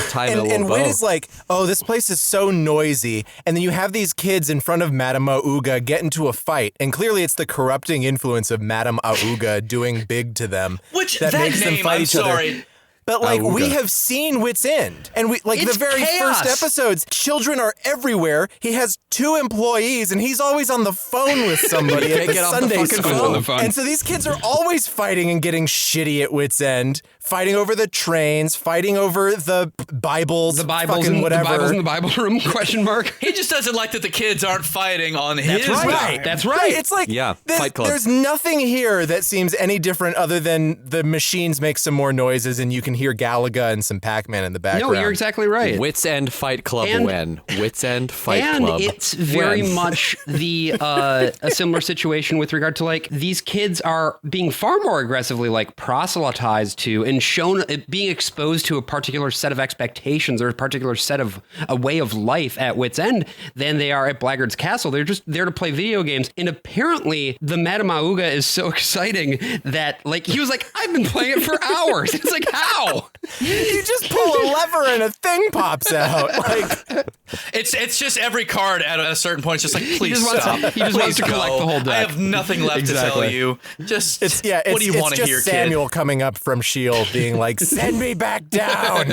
Time And Whit is like, oh, this place is so noisy. And then you have these kids in front of Madame Auga get into a fight. And clearly it's the corrupting influence of Madame Auga doing big to them. Which, that that makes them name, fight I'm each other. sorry. But like we have seen Whit's End, and we like It's the very chaos. first episodes. Children are everywhere. He has 2 employees, and he's always on the phone with somebody at the get off the Sunday fucking school. phone. On the phone. And so these kids are always fighting and getting shitty at Whit's End, fighting over the trains, fighting over the Bibles, fucking whatever. The Bibles in the Bible room? Question mark. He just doesn't like that the kids aren't fighting on his That's right. time. That's right. It's like Fight Club. There's nothing here that seems any different other than the machines make some more noises and you can hear Galaga and some Pac-Man in the background. No, you're exactly right. Wits End Fight Club And- when? Wits End Fight and Club. it's very when? much the a similar situation with regard to like these kids are being far more aggressively like proselytized to and shown being exposed to a particular set of expectations or a particular set of a way of life at Wits End than they are at Blackgaard's Castle. They're just there to play video games. And apparently the Madame Auga is so exciting that like he was like, I've been playing it for hours. It's like, how? You just pull a lever and a thing pops out. Like It's just every card at a certain point. It's just like, please just wants stop. to- he just Please wants to go. collect the whole deck. I have nothing left to tell Exactly. you. Just what do you want to just hear, Samuel kid? coming up from S.H.I.E.L.D. being like, send me back down.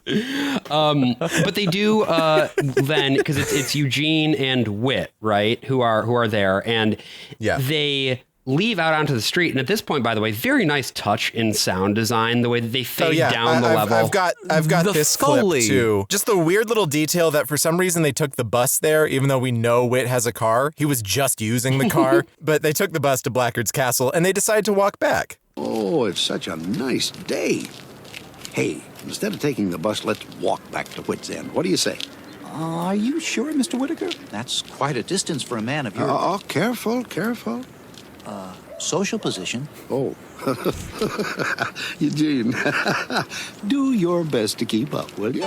But they do then because it's Eugene and Whit, right, who are there, and they leave out onto the street. And at this point, by the way, very nice touch in sound design, the way that they fade down the level. I've got The this Foley. clip too. Just the weird little detail that for some reason they took the bus there, even though we know Whit has a car. He was just using the car, but they took the bus to Blackgaard's Castle and they decided to walk back. Oh, it's such a nice day. Hey, instead of taking the bus, let's walk back to Whit's End. What do you say? Are you sure, Mr. Whitaker? That's quite a distance for a man of your Careful. social position. Oh, Eugene, do your best to keep up, will you?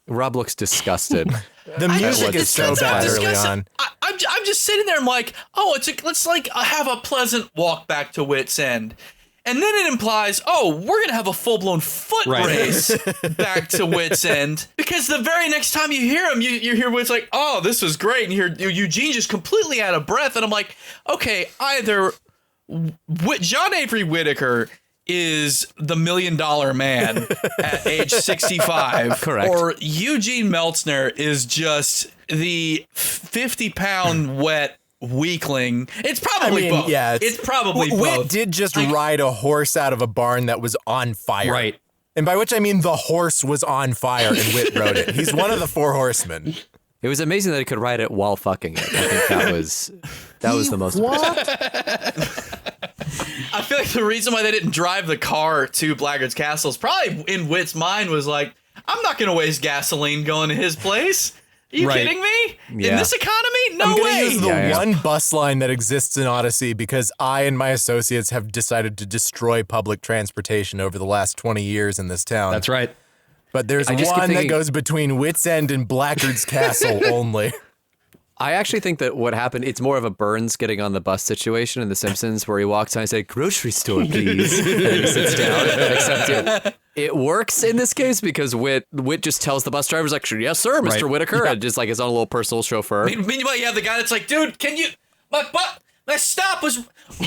Rob looks disgusted. The music is so bad early disgusting. on. I'm just sitting there. I'm like, oh, let's like have a pleasant walk back to Wits End. And then it implies, oh, we're going to have a full-blown foot race back to Wits End. Because the very next time you hear him, you hear Wit's like, oh, this was great. And you hear Eugene just completely out of breath. And I'm like, okay, either John Avery Whitaker is the $1 million man at age 65. Correct. Or Eugene Meltzner is just the 50-pound wet weakling. It's probably both. Yeah, it's probably both. Whit did just ride a horse out of a barn that was on fire. Right. And by which I mean the horse was on fire and Whit rode it. He's one of the 4 horsemen. It was amazing that he could ride it while fucking it. I think that was the most I feel like the reason why they didn't drive the car to Blackgaard's Castle is probably in Whit's mind was like, I'm not going to waste gasoline going to his place. Are you kidding me? Yeah. In this economy? No I'm going way. to use the one bus line that exists in Odyssey because I and my associates have decided to destroy public transportation over the last 20 years in this town. That's right. But there's I just keep one that thinking- goes between Wits End and Blackgaard's Castle only. I actually think that what happened, it's more of a Burns getting on the bus situation in The Simpsons where he walks on and says, grocery store, please. And then he sits down. Except it works in this case because Whit just tells the bus driver, like, yes, sir, Mr. Whitaker. And just like his own little personal chauffeur. Meanwhile, you have the guy that's like, dude, can you... My stop was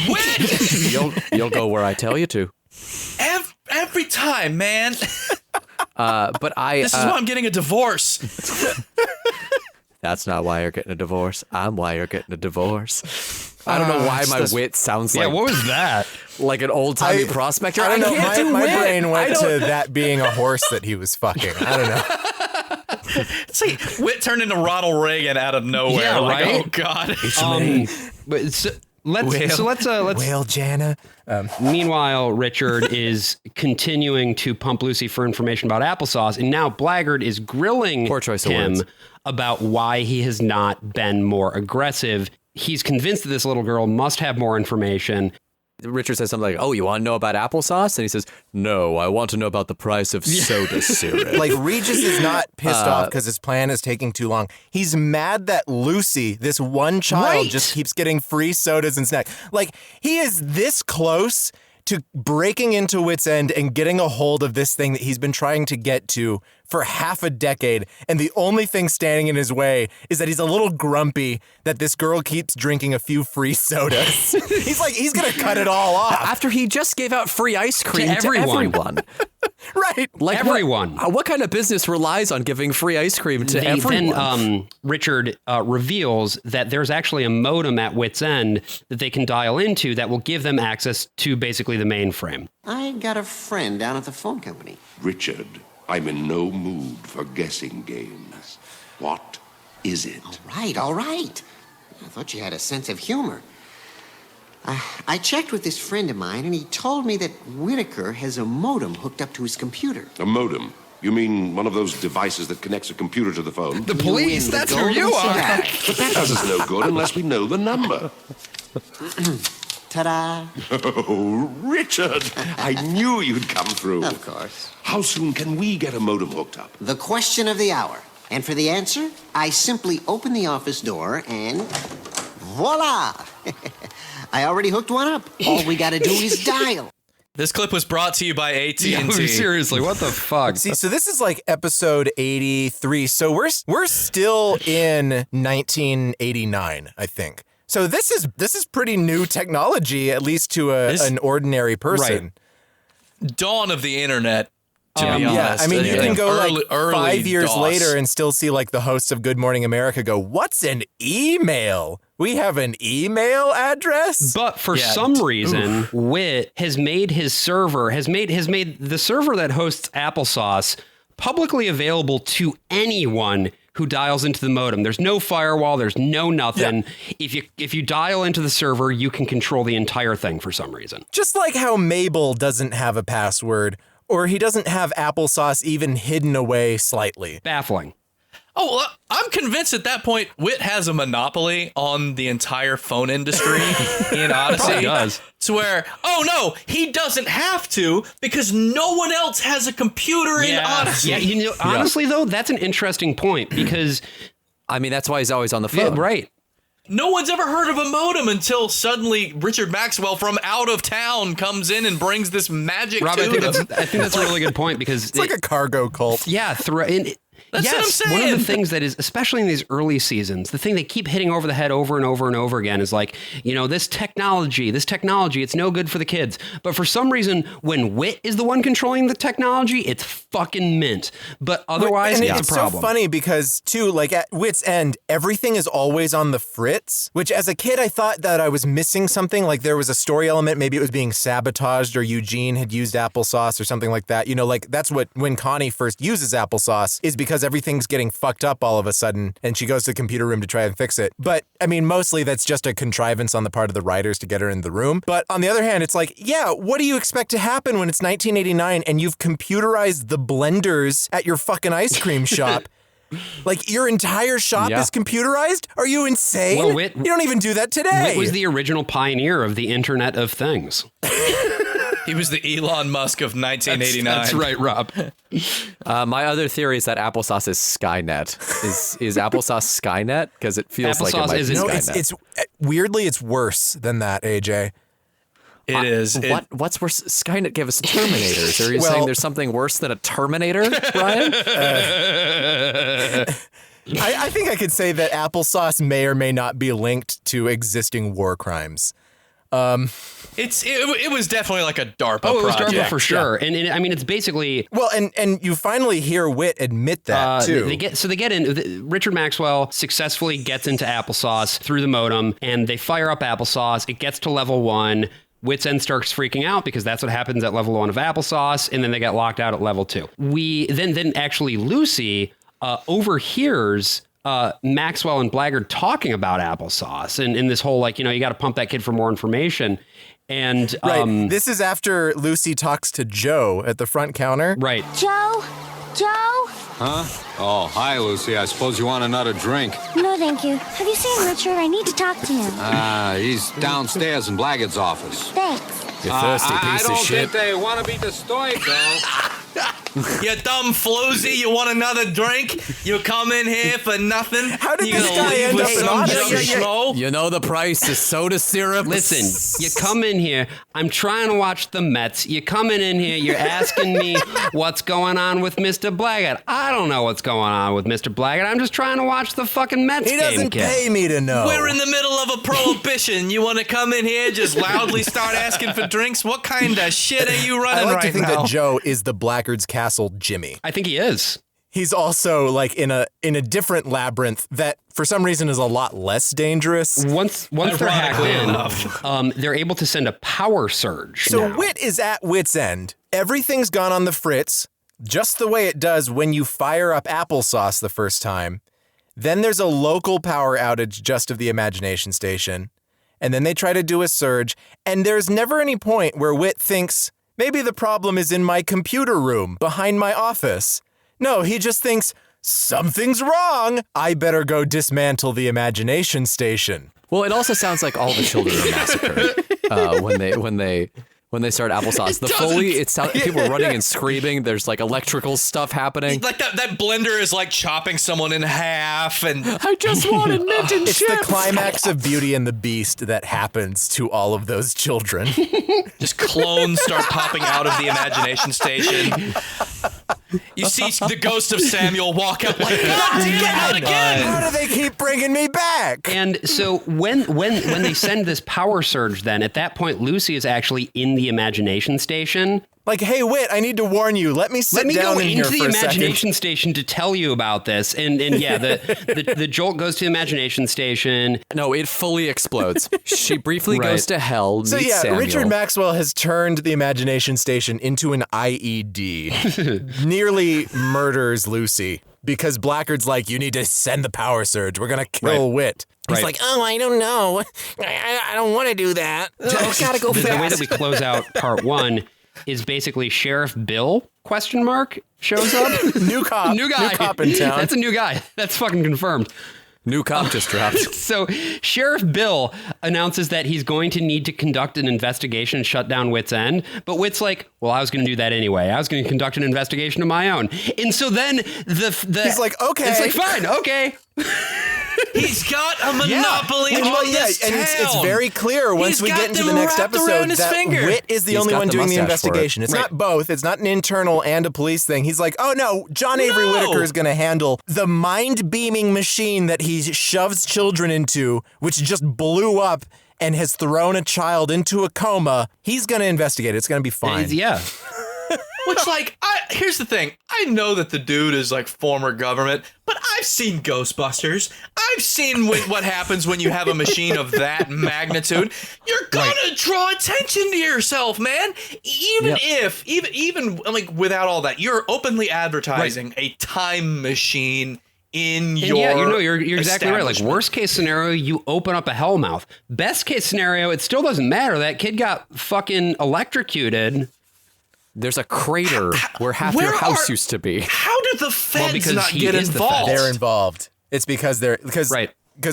Whit. You'll go where I tell you to. Every time, man. This But is why I'm getting a divorce. That's not why you're getting a divorce. I'm why you're getting a divorce. I don't know why my wit sounds like... Yeah, what was that? Like an old-timey prospector. I don't know. can't do My wit. brain went I to that being a horse that he was fucking. I don't know. It's like Whit turned into Ronald Reagan out of nowhere. Yeah, like, right? oh, God. But let's Whale Jana. Meanwhile, Richard is continuing to pump Lucy for information about applesauce, and now Blackgaard is grilling Poor choice of him words. about why he has not been more aggressive. He's convinced that this little girl must have more information. Richard says something like, oh, you want to know about applesauce? And he says, no, I want to know about the price of soda syrup. Like, Regis is not pissed off because his plan is taking too long. He's mad that Lucy, this one child, just keeps getting free sodas and snacks. Like, he is this close to breaking into Wits End and getting a hold of this thing that he's been trying to get to for half a decade, and the only thing standing in his way is that he's a little grumpy that this girl keeps drinking a few free sodas. He's going to cut it all off. After he just gave out free ice cream to everyone. Right. Like everyone. What kind of business relies on giving free ice cream to everyone? Then Richard reveals that there's actually a modem at Whit's End that they can dial into that will give them access to basically the mainframe. I got a friend down at the phone company. Richard, I'm in no mood for guessing games. What is it? All right. I thought you had a sense of humor. I checked with this friend of mine, and he told me that Whitaker has a modem hooked up to his computer. A modem? You mean one of those devices that connects a computer to the phone? The police, that's who you are. But that does us no good unless we know the number. Ta-da. Oh, Richard, I knew you'd come through. Of course. How soon can we get a modem hooked up? The question of the hour. And for the answer, I simply open the office door and voila! I already hooked one up. All we gotta do is dial. This clip was brought to you by AT&T. Yeah, seriously, what the fuck? See, so this is like episode 83. So we're still in 1989, I think. So this is pretty new technology, at least to an ordinary person. Right. Dawn of the internet. To be honest. Yeah, I mean, you can go early 5 years DOS. later and still see like the hosts of Good Morning America go, "What's an email? We have an email address?" But for some reason, Whit has made his server, has made the server that hosts Applesauce publicly available to anyone who dials into the modem. There's no firewall. There's no nothing. Yeah. If you dial into the server, you can control the entire thing for some reason. Just like how Mabel doesn't have a password, or he doesn't have Applesauce even hidden away slightly. Baffling. Oh, well, I'm convinced at that point, Whit has a monopoly on the entire phone industry in Odyssey. Probably does. To where, oh no, he doesn't have to because no one else has a computer in Odyssey. Yeah, you know, honestly though, that's an interesting point because, I mean, that's why he's always on the phone. Yeah, right. No one's ever heard of a modem until suddenly Richard Maxwell from out of town comes in and brings this magic Rob, to I think them. that's a really good point because it's like a cargo cult. Yeah, That's what I'm saying. One of the things that is, especially in these early seasons, the thing they keep hitting over the head over and over and over again is like, you know, this technology, it's no good for the kids. But for some reason, when Whit is the one controlling the technology, it's fucking mint. But otherwise, it's a problem. So funny because, too, like at Whit's End, everything is always on the fritz, which as a kid, I thought that I was missing something. Like there was a story element, maybe it was being sabotaged or Eugene had used applesauce or something like that. You know, like that's what, when Connie first uses applesauce, is because everything's getting fucked up all of a sudden, and she goes to the computer room to try and fix it. But, I mean, mostly that's just a contrivance on the part of the writers to get her in the room. But on the other hand, it's like, yeah, what do you expect to happen when it's 1989 and you've computerized the blenders at your fucking ice cream shop? Like, your entire shop is computerized? Are you insane? Well, Whit, you don't even do that today. Whit was the original pioneer of the Internet of Things. He was the Elon Musk of 1989. That's right, Rob. My other theory is that applesauce is Skynet. Is applesauce Skynet? Because it feels like it might be Skynet. It's weirdly, it's worse than that, AJ. It is. What's worse? Skynet gave us Terminators. Are you saying there's something worse than a Terminator, Brian? I think I could say that applesauce may or may not be linked to existing war crimes. It was definitely like a DARPA project. Oh, it was DARPA for sure. Yeah. And I mean, it's basically... Well, and you finally hear Whit admit that, too. They get in... Richard Maxwell successfully gets into Applesauce through the modem, and they fire up Applesauce. It gets to level 1. Whit's End starts freaking out because that's what happens at level 1 of Applesauce, and then they get locked out at level 2. Then actually Lucy overhears... Maxwell and Blackgaard talking about applesauce and this whole, like, you know, you got to pump that kid for more information. And right. This is after Lucy talks to Joe at the front counter. Right. Joe? Huh? Oh, hi, Lucy. I suppose you want another drink. No, thank you. Have you seen Richard? I need to talk to him. He's downstairs in Blackgaard's office. Thanks. You thirsty piece of shit. I don't think they want to be destroyed, though. You dumb floozy, you want another drink? You come in here for nothing? How did this guy end up in Odyssey? You know the price is soda syrup. Listen, you come in here, I'm trying to watch the Mets. You coming in here, you're asking me what's going on with Mr. Blackgaard. I don't know what's going on with Mr. Blackgaard. I'm just trying to watch the fucking Mets game, He doesn't pay me to know. We're in the middle of a prohibition. You want to come in here, just loudly start asking for drinks? What kind of shit are you running right now? I like to think that Joe is the Blackgaard's Castle Jimmy. I think he is. He's also like in a different labyrinth that for some reason is a lot less dangerous. Once they're hacked in, they're able to send a power surge. So now. Whit is at wit's end. Everything's gone on the fritz, just the way it does when you fire up applesauce the first time. Then there's a local power outage just of the imagination station. And then they try to do a surge, and there's never any point where Whit thinks, maybe the problem is in my computer room behind my office. No, he just thinks, something's wrong. I better go dismantle the imagination station. Well, it also sounds like all the children are massacred when they start applesauce. The Foley, it sounds people running and screaming. There's like electrical stuff happening. Like that blender is like chopping someone in half, and I just wanted mint and It's chips. the climax of Beauty and the Beast that happens to all of those children. Just clones start popping out of the imagination station. You see the ghost of Samuel walk out like, God damn, not again! How do they keep bringing me back? And so when they send this power surge, then at that point, Lucy is actually in the imagination station. Like, hey, Whit, I need to warn you. Let me sit down in here for a second. Let me go into the imagination station to tell you about this. And yeah, the jolt goes to the imagination station. No, it fully explodes. She briefly goes to hell. So yeah, Samuel. Richard Maxwell has turned the imagination station into an IED. Nearly murders Lucy because Blackgaard's like, you need to send the power surge. We're going to kill Whit. He's like, oh, I don't know. I don't want to do that. Oh, gotta go fast. The way that we close out part one is basically Sheriff Bill, ? Shows up. New cop. New guy. New cop in town. That's a new guy. That's fucking confirmed. New cop just dropped. So Sheriff Bill announces that he's going to need to conduct an investigation and shut down Whit's End. But Whit's like, well, I was going to do that anyway. I was going to conduct an investigation of my own. And so then he's like, okay. It's like, fine, okay. He's got a monopoly on this town. And it's very clear once we get into the next episode that Whit is the only one doing the investigation. It's not both. It's not an internal and a police thing. He's like, oh no, John Avery Whitaker is going to handle the mind-beaming machine that he shoves children into, which just blew up and has thrown a child into a coma. He's going to investigate it. It's going to be fine. Yeah. Which, like, here's the thing. I know that the dude is, like, former government, but I've seen Ghostbusters. I've seen what happens when you have a machine of that magnitude. You're gonna draw attention to yourself, man. Even like, without all that, you're openly advertising a time machine in your you're exactly right. Like, worst case scenario, you open up a hellmouth. Best case scenario, it still doesn't matter. That kid got fucking electrocuted. There's a crater where half your house used to be. How did the feds not get involved? They're involved. It's because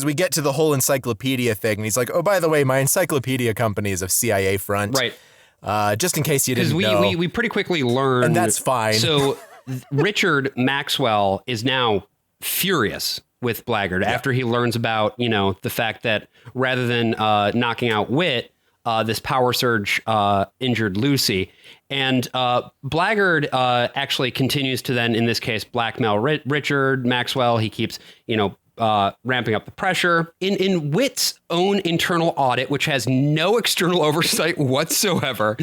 we get to the whole encyclopedia thing, and he's like, oh, by the way, my encyclopedia company is a CIA front. Right. Just in case you didn't know. We pretty quickly learn. And that's fine. So Richard Maxwell is now furious with Blackgaard after he learns about, the fact that rather than knocking out Whit, this power surge injured Lucy. And Blackgaard actually continues to then, in this case, blackmail Richard Maxwell. He keeps, ramping up the pressure. In Whit's own internal audit, which has no external oversight whatsoever,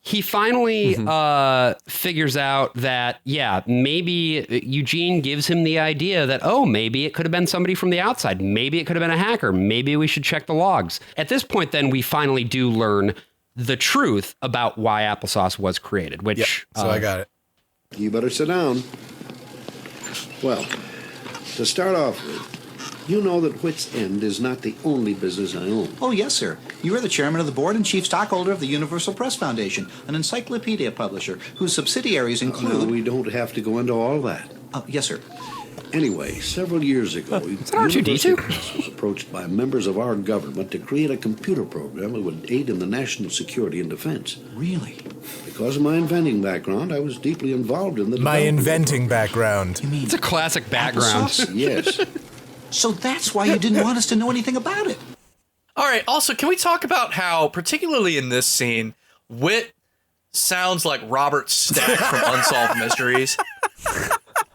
he finally figures out that, maybe Eugene gives him the idea that, maybe it could have been somebody from the outside. Maybe it could have been a hacker. Maybe we should check the logs. At this point, then, we finally do learn the truth about why applesauce was created, which... so I got it. You better sit down. Well, to start off with, you know that Whit's End is not the only business I own. Oh, yes, sir. You are the chairman of the board and chief stockholder of the Universal Press Foundation, an encyclopedia publisher whose subsidiaries include... No, we don't have to go into all that. Yes, sir. Anyway, several years ago, University Press was approached by members of our government to create a computer program that would aid in the national security and defense. Really? Because of my inventing background, I was deeply involved in the My development inventing background. You mean It's a classic background. applesauce? Yes. So that's why you didn't want us to know anything about it. All right. Also, can we talk about how, particularly in this scene, Whit sounds like Robert Stack from Unsolved Mysteries?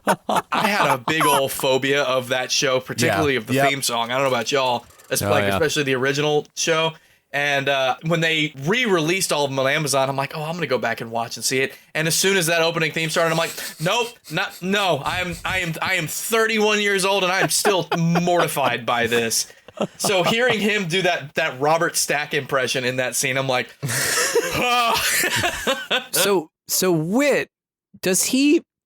I had a big old phobia of that show, particularly of the theme song. I don't know about y'all, especially the original show. And when they re-released all of them on Amazon, I'm like, oh, I'm gonna go back and watch and see it. And as soon as that opening theme started, I'm like, nope, no. I am 31 years old and I am still mortified by this. So hearing him do that Robert Stack impression in that scene, I'm like, oh. So Whit,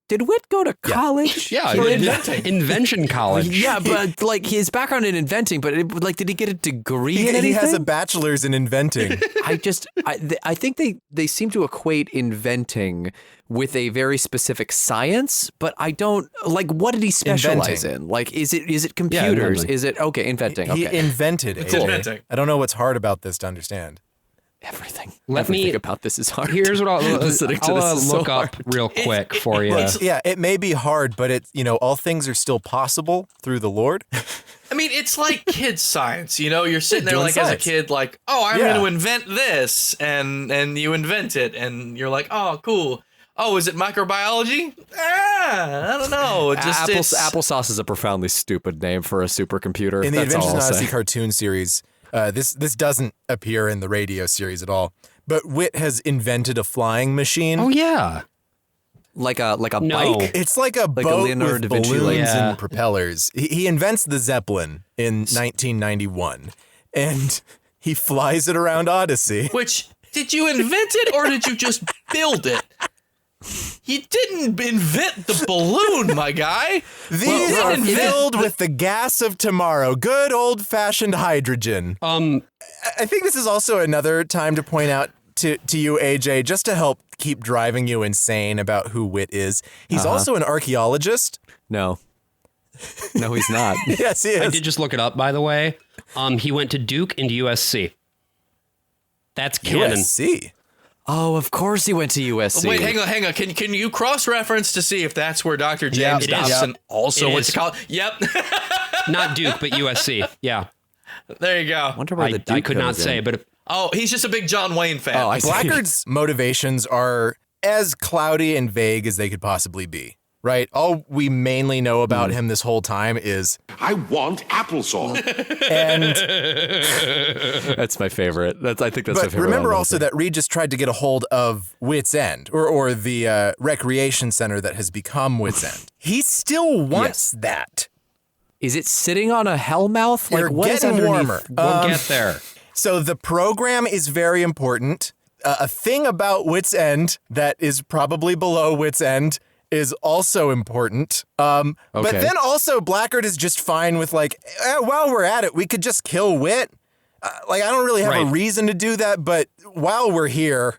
did Whit go to college? Yeah, For invention college. Yeah, but like his background in inventing, but did he get a degree in anything? He has a bachelor's in inventing. I think they seem to equate inventing with a very specific science, but I don't like. What did he specialize in? Like, is it computers? Is it inventing? He invented. It's inventing. I don't know what's hard about this to understand. Everything. Everything about this is hard. Here's what I'll look up hard. real quick for you. It may be hard, but all things are still possible through the Lord. I mean, it's like kids' science. You're sitting there doing like science. as a kid, like, oh, I'm going to invent this, and you invent it, and you're like, oh, cool. Oh, is it microbiology? I don't know. Applesauce is a profoundly stupid name for a supercomputer. In the That's Adventures all in I'll Odyssey say. cartoon series, this doesn't appear in the radio series at all. But Whit has invented a flying machine. Oh yeah, like a No. bike. It's like a boat Leonardo with da Vinci balloons Yeah. and propellers. He invents the Zeppelin in 1991, and he flies it around Odyssey. Which, did you invent it or did you just build it? You didn't invent the balloon, my guy. These are filled with the gas of tomorrow. Good old-fashioned hydrogen. I think this is also another time to point out to you, AJ, just to help keep driving you insane about who Whit is. He's also an archaeologist. No, he's not. Yes, he is. I did just look it up, by the way. He went to Duke and USC. That's canon. USC. Oh, of course he went to USC. Wait, hang on. Can you cross-reference to see if that's where Dr. James it Dobson is. also It went is. to college? Yep. Not Duke, but USC. Yeah. There you go. I wonder where the I Duke could not comes in. say, but Oh, he's just a big John Wayne fan. Oh, I see. Blackgaard's motivations are as cloudy and vague as they could possibly be, right? All we mainly know about him this whole time is I want applesauce. and That's my favorite. I think that's my but favorite. remember one. also that Regis tried to get a hold of Whit's End or the recreation center that has become Whit's End. He still wants that. Is it sitting on a hellmouth? You're Like what is getting underneath? warmer. we'll get there. So the program is very important. A thing about Whit's End that is probably below Whit's End is also important. But Okay. then also Blackgaard is just fine with like, while we're at it, we could just kill Whit. I don't really have a Right. reason to do that, but while we're here,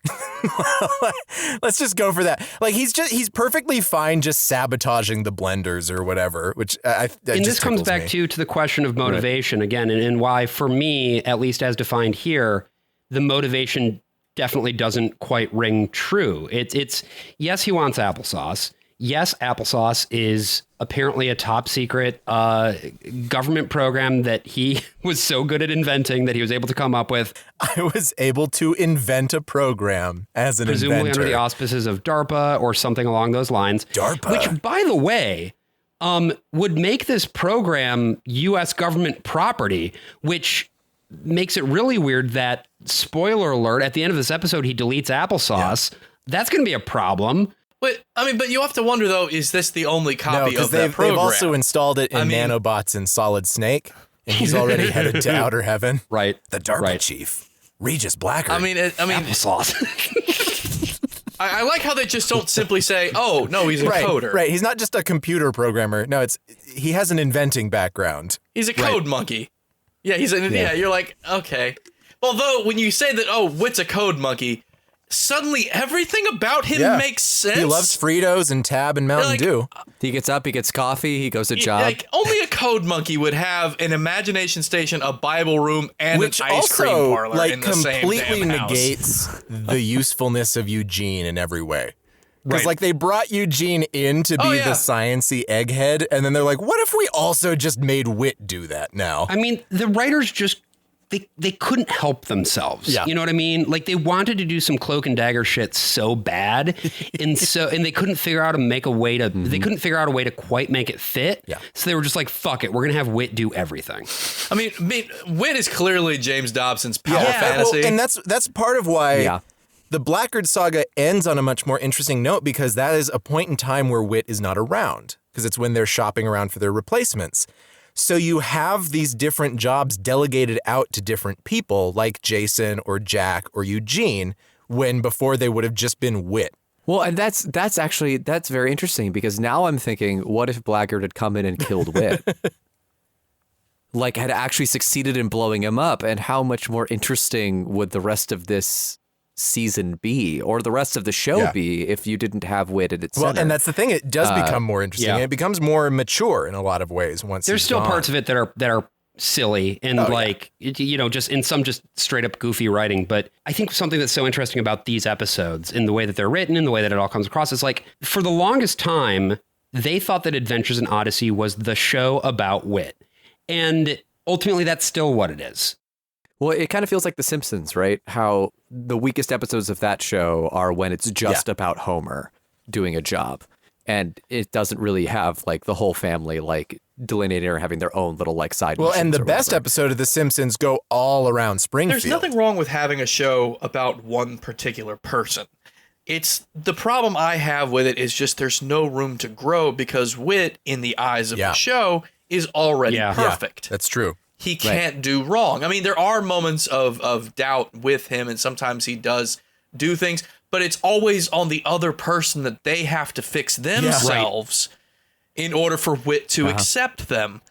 let's just go for that. Like he's perfectly fine just sabotaging the blenders or whatever, which that And just this comes tickles back me. to the question of motivation again, and why, for me, at least as defined here, the motivation definitely doesn't quite ring true. It's yes, he wants applesauce. Yes, applesauce is apparently a top secret government program that he was so good at inventing that he was able to come up with. I was able to invent a program as an Presumably inventor. under the auspices of DARPA or something along those lines. DARPA. Which, by the way, would make this program U.S. government property, which makes it really weird that, spoiler alert, at the end of this episode, he deletes applesauce. Yeah. That's going to be a problem. But you have to wonder, though, is this the only copy of that they've program? also installed it in nanobots in Solid Snake, and he's already headed to outer heaven. Right. The DARPA chief, Regis Blackgaard. Applesauce. I like how they just don't simply say, "Oh, no, he's a coder." Right. He's not just a computer programmer. No, he has an inventing background. He's a code monkey. Yeah, yeah. You're like, okay. Although when you say that, oh, Whit's a code monkey, suddenly everything about him makes sense. He loves Fritos and Tab and Mountain Dew. He gets up, he gets coffee, he goes to job. Like only a code monkey would have an imagination station, a Bible room, and Which an ice cream also, parlor like, in the same completely damn house. negates the usefulness of Eugene in every way. Because, Right. like, they brought Eugene in to be the science-y egghead, and then they're like, what if we also just made Whit do that now? I mean, the writers just, they couldn't help themselves. Yeah. You know what I mean? Like, they wanted to do some cloak and dagger shit so bad, and they couldn't figure out they couldn't figure out a way to quite make it fit. Yeah. So they were just like, fuck it, we're going to have Whit do everything. I mean, Whit is clearly James Dobson's power fantasy. Well, and that's part of why the Blackgaard saga ends on a much more interesting note, because that is a point in time where Whit is not around, because it's when they're shopping around for their replacements. So you have these different jobs delegated out to different people like Jason or Jack or Eugene, when before they would have just been Whit. Well, and that's very interesting, because now I'm thinking, what if Blackgaard had come in and killed Whit? Like, had actually succeeded in blowing him up, and how much more interesting would the rest of this season be, or the rest of the show be, if you didn't have Whit at its center? Well, and that's the thing; it does become more interesting. And it becomes more mature in a lot of ways once. There's he's still gone. parts of it that are silly and just in some just straight up goofy writing. But I think something that's so interesting about these episodes, in the way that they're written, in the way that it all comes across, is like, for the longest time, they thought that Adventures in Odyssey was the show about Whit, and ultimately that's still what it is. Well, it kind of feels like The Simpsons, right? How the weakest episodes of that show are when it's just about Homer doing a job. And it doesn't really have like the whole family like delineating or having their own little like side. Well, and missions the or best whatever. episode of The Simpsons go all around Springfield. There's nothing wrong with having a show about one particular person. It's the problem I have with it is just there's no room to grow, because Whit, in the eyes of the show, is already perfect. That's true. He can't do wrong. I mean, there are moments of doubt with him, and sometimes he does do things, but it's always on the other person that they have to fix themselves in order for Whit to accept them.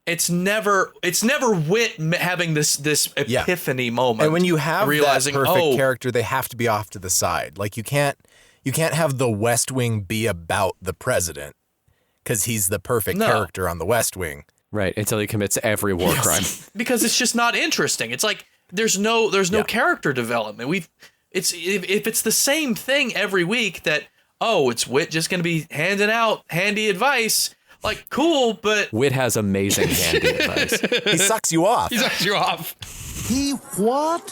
It's never Whit having this epiphany moment. And when you have realizing, that perfect character, they have to be off to the side. Like you can't have the West Wing be about the president, because he's the perfect character on the West Wing. Right, until he commits every war crime. Because it's just not interesting. It's like there's no character development. If it's the same thing every week, that it's Whit just going to be handing out handy advice. Like, cool, but Whit has amazing handy advice. He sucks you off. He sucks you off. He what?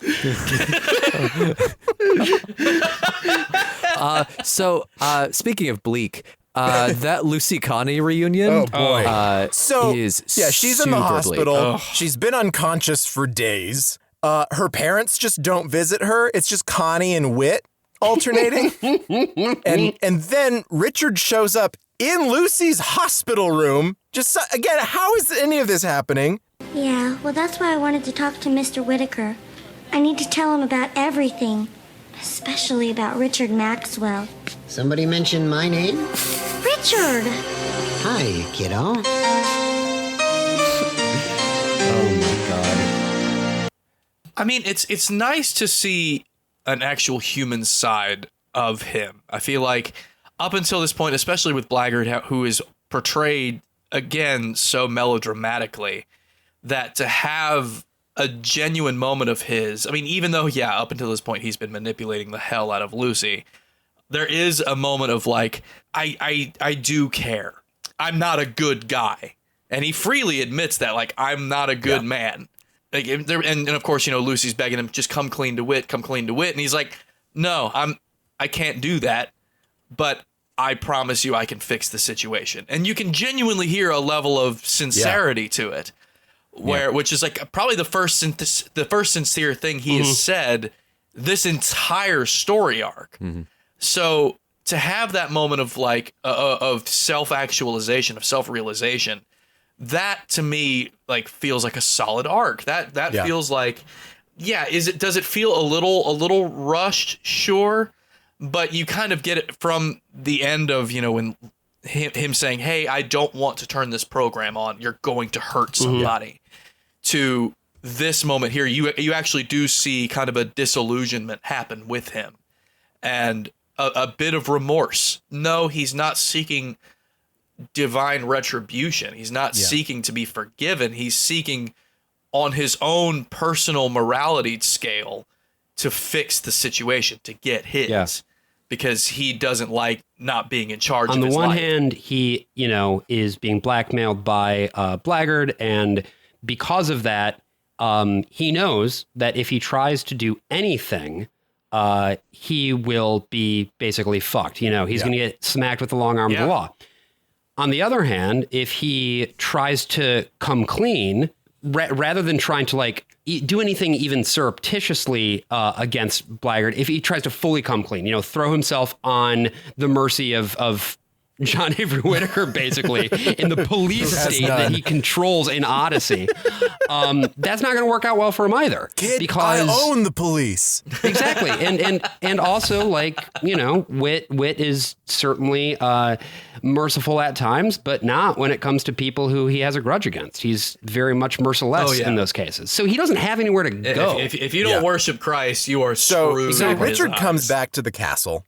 So speaking of bleak, that Lucy Connie reunion. Oh boy! Is she's in the hospital. She's been unconscious for days. Her parents just don't visit her. It's just Connie and Whit alternating. and then Richard shows up in Lucy's hospital room. Just again, how is any of this happening? Yeah, well, that's why I wanted to talk to Mr. Whitaker. I need to tell him about everything, especially about Richard Maxwell. Somebody mentioned my name? Richard! Hi, kiddo. Oh my God. I mean, it's nice to see an actual human side of him. I feel like up until this point, especially with Blackgaard, who is portrayed again so melodramatically, that to have a genuine moment of his, I mean, even though, up until this point, he's been manipulating the hell out of Lucy, there is a moment of like, I do care. I'm not a good guy. And he freely admits that, like, I'm not a good man. Like, and of course, Lucy's begging him, just come clean to Whit. And he's like, no, I can't do that. But I promise you I can fix the situation. And you can genuinely hear a level of sincerity to it, which is like probably the first sincere thing he has said this entire story arc. Mm-hmm. So to have that moment of like of self-actualization, of self-realization, that to me like feels like a solid arc. That feels like, does it feel a little rushed? Sure. But you kind of get it from the end of, when him saying, hey, I don't want to turn this program on. You're going to hurt somebody. To this moment here, you actually do see kind of a disillusionment happen with him. and a bit of remorse. No, he's not seeking divine retribution. He's not seeking to be forgiven. He's seeking on his own personal morality scale to fix the situation, to get his, because he doesn't like not being in charge of his life. On the one hand, he, is being blackmailed by Blackgaard, and because of that, he knows that if he tries to do anything, he will be basically fucked. He's going to get smacked with the long arm of the law. On the other hand, if he tries to come clean, rather than trying to do anything even surreptitiously against Blackgaard, if he tries to fully come clean, throw himself on the mercy of John Avery Whittaker, basically, in the police state that he controls in Odyssey, that's not going to work out well for him either. Kid, because I own the police. Exactly. And also, Whit is certainly merciful at times, but not when it comes to people who he has a grudge against. He's very much merciless in those cases. So he doesn't have anywhere to go. If you don't worship Christ, you are screwed. So Richard comes back to the castle,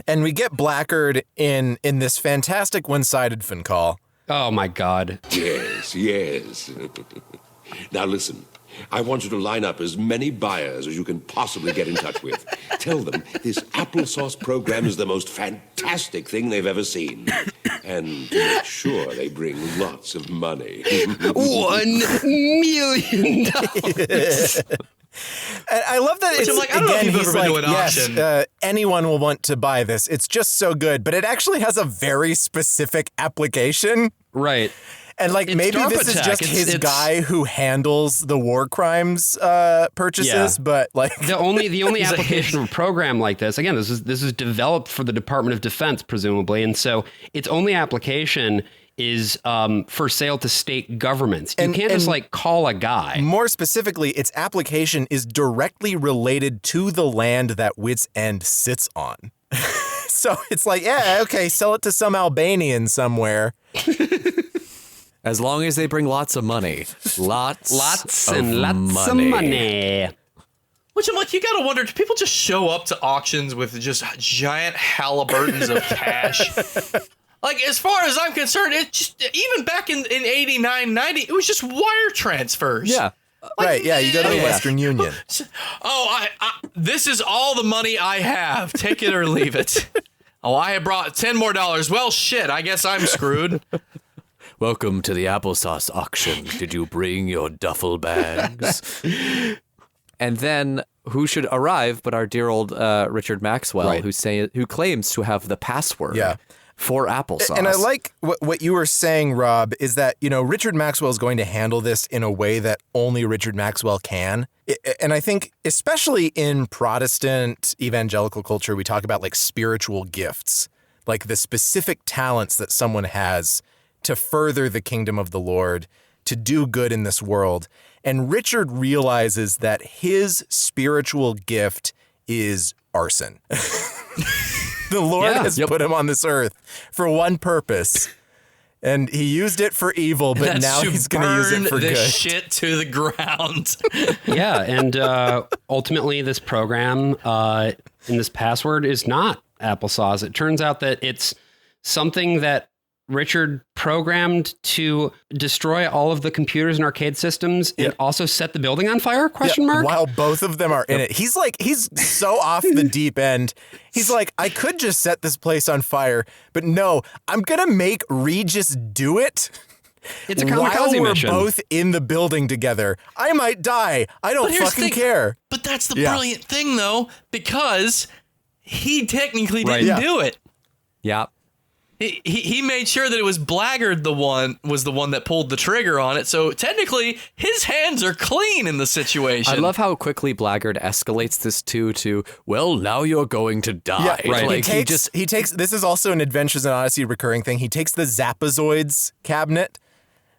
and we get Blackgaard in this fantastic one-sided fin call. Oh, my God. Yes. Now listen, I want you to line up as many buyers as you can possibly get in touch with. Tell them this applesauce program is the most fantastic thing they've ever seen. And make sure they bring lots of money. $1 million. And I love that it's, I don't know if you've ever been to an auction. Yes, anyone will want to buy this. It's just so good. But it actually has a very specific application. Right. And maybe this is just his guy who handles the war crimes purchases, but the only application of a program like this, again, this is developed for the Department of Defense, presumably, and so its only application is for sale to state governments. You can't just call a guy. More specifically, its application is directly related to the land that Whit's End sits on. So it's sell it to some Albanian somewhere. As long as they bring lots of money. Lots of money. Which I'm you gotta wonder, do people just show up to auctions with just giant Halliburtons of cash? As far as I'm concerned, it just, even back in 89, 90, it was just wire transfers. Yeah. Right, yeah, you go to the Western Union. Oh, this is all the money I have. Take it or leave it. Oh, I had brought $10 more. Well, shit, I guess I'm screwed. Welcome to the applesauce auction. Did you bring your duffel bags? And then who should arrive but our dear old Richard Maxwell, who claims to have the password for applesauce. And I like what you were saying, Rob, is that, Richard Maxwell is going to handle this in a way that only Richard Maxwell can. And I think especially in Protestant evangelical culture, we talk about spiritual gifts, the specific talents that someone has to further the kingdom of the Lord, to do good in this world. And Richard realizes that his spiritual gift is arson. The Lord has put him on this earth for one purpose, and he used it for evil, but now he's going to use it for good. Shit to the ground. Yeah, and ultimately this program in this password is not applesauce. It turns out that it's something that Richard programmed to destroy all of the computers and arcade systems and also set the building on fire? Question mark? While both of them are in it. He's so off the deep end. He's I could just set this place on fire, but no, I'm going to make Regis do it. It's a kamikaze mission. While we're both in the building together. I might die. I don't fucking care. But that's the brilliant thing, though, because he technically didn't do it. Yeah. He made sure that it was Blackgaard was the one that pulled the trigger on it. So technically, his hands are clean in the situation. I love how quickly Blackgaard escalates this to, well, now you're going to die. Yeah, right. He takes, this is also an Adventures in Odyssey recurring thing. He takes the Zapazoids cabinet.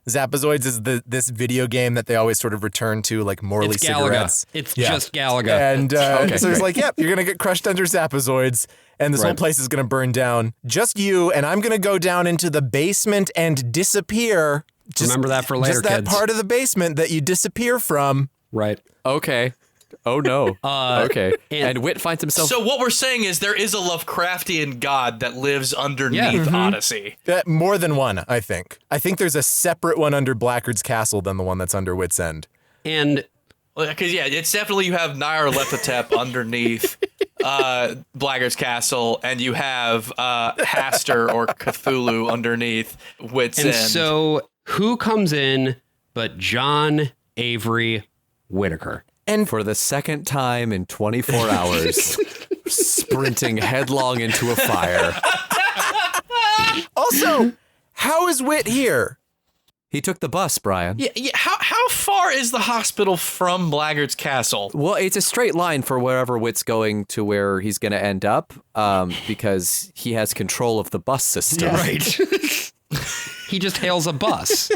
Zapazoids is this video game that they always sort of return to, Morley it's cigarettes. It's just Galaga. And so he's yep, you're going to get crushed under Zapazoids, and this whole place is going to burn down. Just you, and I'm going to go down into the basement and disappear. Remember that for later, just that kids. part of the basement that you disappear from. Right. Okay. Oh, no. Okay. And Whit finds himself... So what we're saying is there is a Lovecraftian god that lives underneath Odyssey. More than one, I think. I think there's a separate one under Blackgaard's castle than the one that's under Whit's End. And... Because, it's definitely you have Nyarlathotep underneath Blackgaard's castle, and you have Hastur or Cthulhu underneath Whit's End. And so who comes in but John Avery Whittaker? And for the second time in 24 hours, sprinting headlong into a fire. Also, how is Whit here? He took the bus, Brian. Yeah. How far is the hospital from Blackgaard's castle? Well, it's a straight line for wherever Whit's going to where he's going to end up, because he has control of the bus system. Right. He just hails a bus.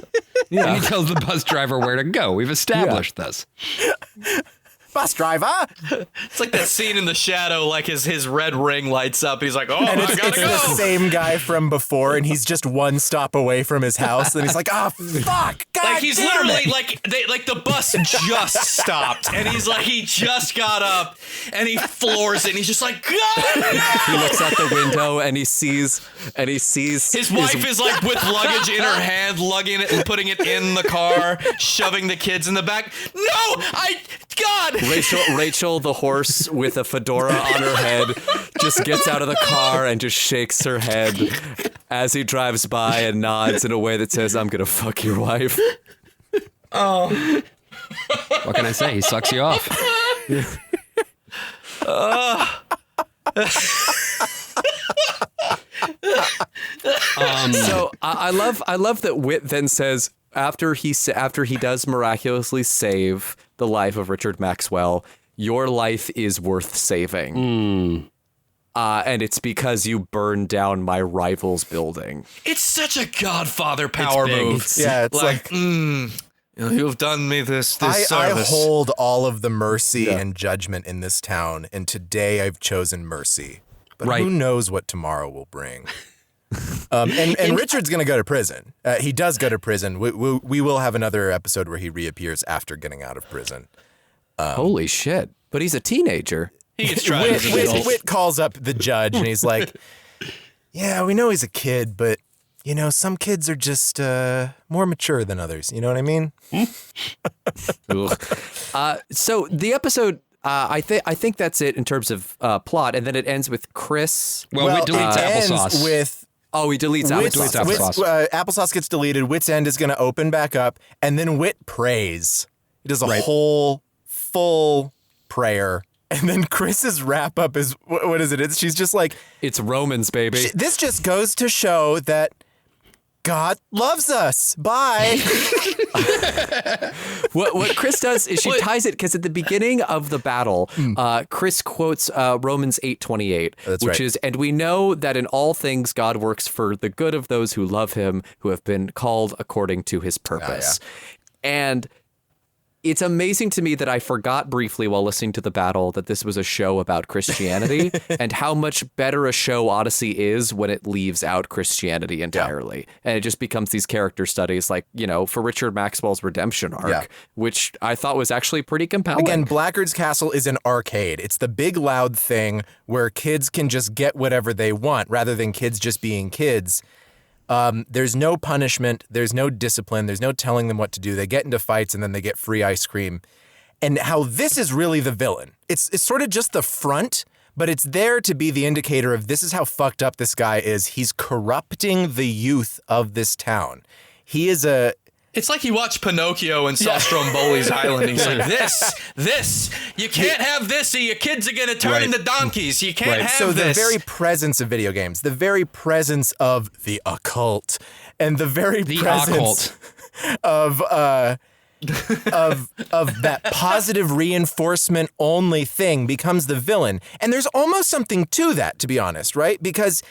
And he tells the bus driver where to go. We've established this. Bus driver. It's like that scene in The Shadow, like his red ring lights up. He's like, oh, and I it's gotta go. the same guy from before, and he's just one stop away from his house, and he's like, oh, fuck, God like he's damn literally it. like the bus just stopped, and he's like, he just got up, and he floors it, and he's just like, God! He looks out the window and he sees his wife is like with luggage in her hand, lugging it and putting it in the car, shoving the kids in the back. No, God. Rachel, the horse with a fedora on her head, just gets out of the car and just shakes her head as he drives by and nods in a way that says, I'm gonna fuck your wife. Oh. What can I say? He sucks you off. So I love that Whit then says, after he does miraculously save the life of Richard Maxwell, your life is worth saving. And it's because you burned down my rival's building. It's such a Godfather power move. It's like you've done me this service. I hold all of the mercy and judgment in this town, and today I've chosen mercy. But who knows what tomorrow will bring? And Richard's going to go to prison. He does go to prison. We will have another episode where he reappears after getting out of prison. Holy shit. But he's a teenager. He gets tried as an adult. Whit calls up the judge and he's like, yeah, we know he's a kid, but, you know, some kids are just more mature than others. You know what I mean? So the episode... I think that's it in terms of plot, and then it ends with Chris. Well, we delete applesauce. He deletes applesauce. Applesauce gets deleted. Whit's End is going to open back up, and then Whit prays. He does a whole full prayer, and then Chris's wrap up is what is it? She's just like, it's Romans, baby. This just goes to show that God loves us. Bye. What Chris does is she ties it, because at the beginning of the battle, Chris quotes Romans 8:28, which is, and we know that in all things God works for the good of those who love him, who have been called according to his purpose. And it's amazing to me that I forgot briefly while listening to the battle that this was a show about Christianity and how much better a show Odyssey is when it leaves out Christianity entirely. And it just becomes these character studies like, you know, for Richard Maxwell's redemption arc, which I thought was actually pretty compelling. Again, Blackgaard's Castle is an arcade. It's the big loud thing where kids can just get whatever they want rather than kids just being kids. There's no punishment. There's no discipline. There's no telling them what to do. They get into fights and then they get free ice cream. And how this is really the villain. It's sort of just the front, but it's there to be the indicator of this is how fucked up this guy is. He's corrupting the youth of this town. He is a... It's like he watched Pinocchio and saw Stromboli's Island. He's like, this, you can't have this or your kids are going to turn into donkeys. You can't have this. The very presence of video games, the very presence of the occult, and the very presence of that positive reinforcement only thing becomes the villain. And there's almost something to that, to be honest, right? Because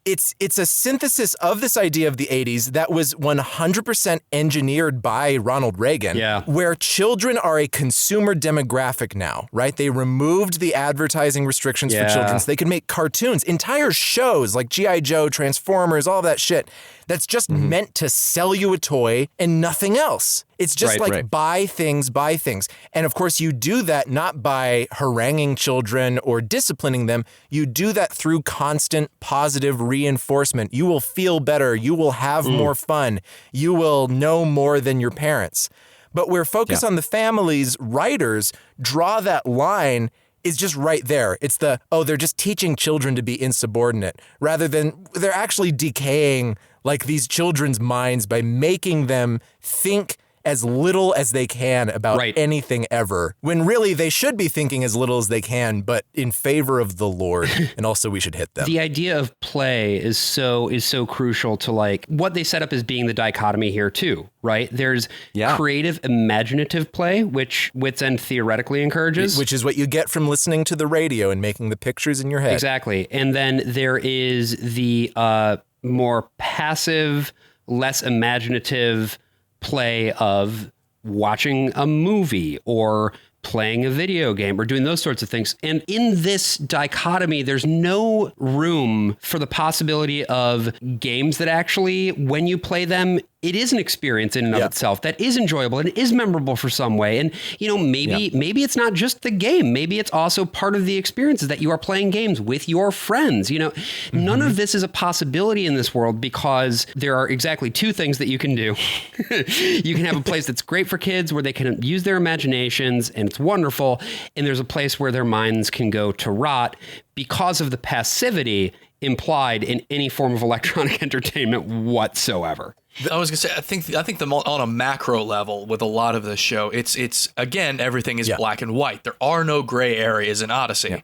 it's a synthesis of this idea of the 80s that was 100% engineered by Ronald Reagan, where children are a consumer demographic now, right? They removed the advertising restrictions for children so they could make cartoons, entire shows like G.I. Joe, Transformers, all that shit that's just meant to sell you a toy and nothing else. It's just buy things. And of course, you do that not by haranguing children or disciplining them. You do that through constant positive reinforcement. You will feel better. You will have more fun. You will know more than your parents. But where Focus on the Family's writers draw that line is just right there. It's they're just teaching children to be insubordinate, rather than they're actually decaying like these children's minds by making them think as little as they can about anything ever, when really they should be thinking as little as they can, but in favor of the Lord, and also we should hit them. The idea of play is so crucial to like what they set up as being the dichotomy here too, right? There's creative, imaginative play, which Whit's End theoretically encourages. Which is what you get from listening to the radio and making the pictures in your head. Exactly. And then there is the more passive, less imaginative play of watching a movie or playing a video game or doing those sorts of things. And in this dichotomy, there's no room for the possibility of games that actually, when you play them, it is an experience in and of itself that is enjoyable and is memorable for some way. And, maybe it's not just the game. Maybe it's also part of the experiences that you are playing games with your friends. None of this is a possibility in this world because there are exactly two things that you can do. You can have a place that's great for kids where they can use their imaginations and it's wonderful. And there's a place where their minds can go to rot because of the passivity implied in any form of electronic entertainment whatsoever. I was gonna say, I think on a macro level with a lot of this show, it's again, everything is black and white. There are no gray areas in Odyssey. Yeah.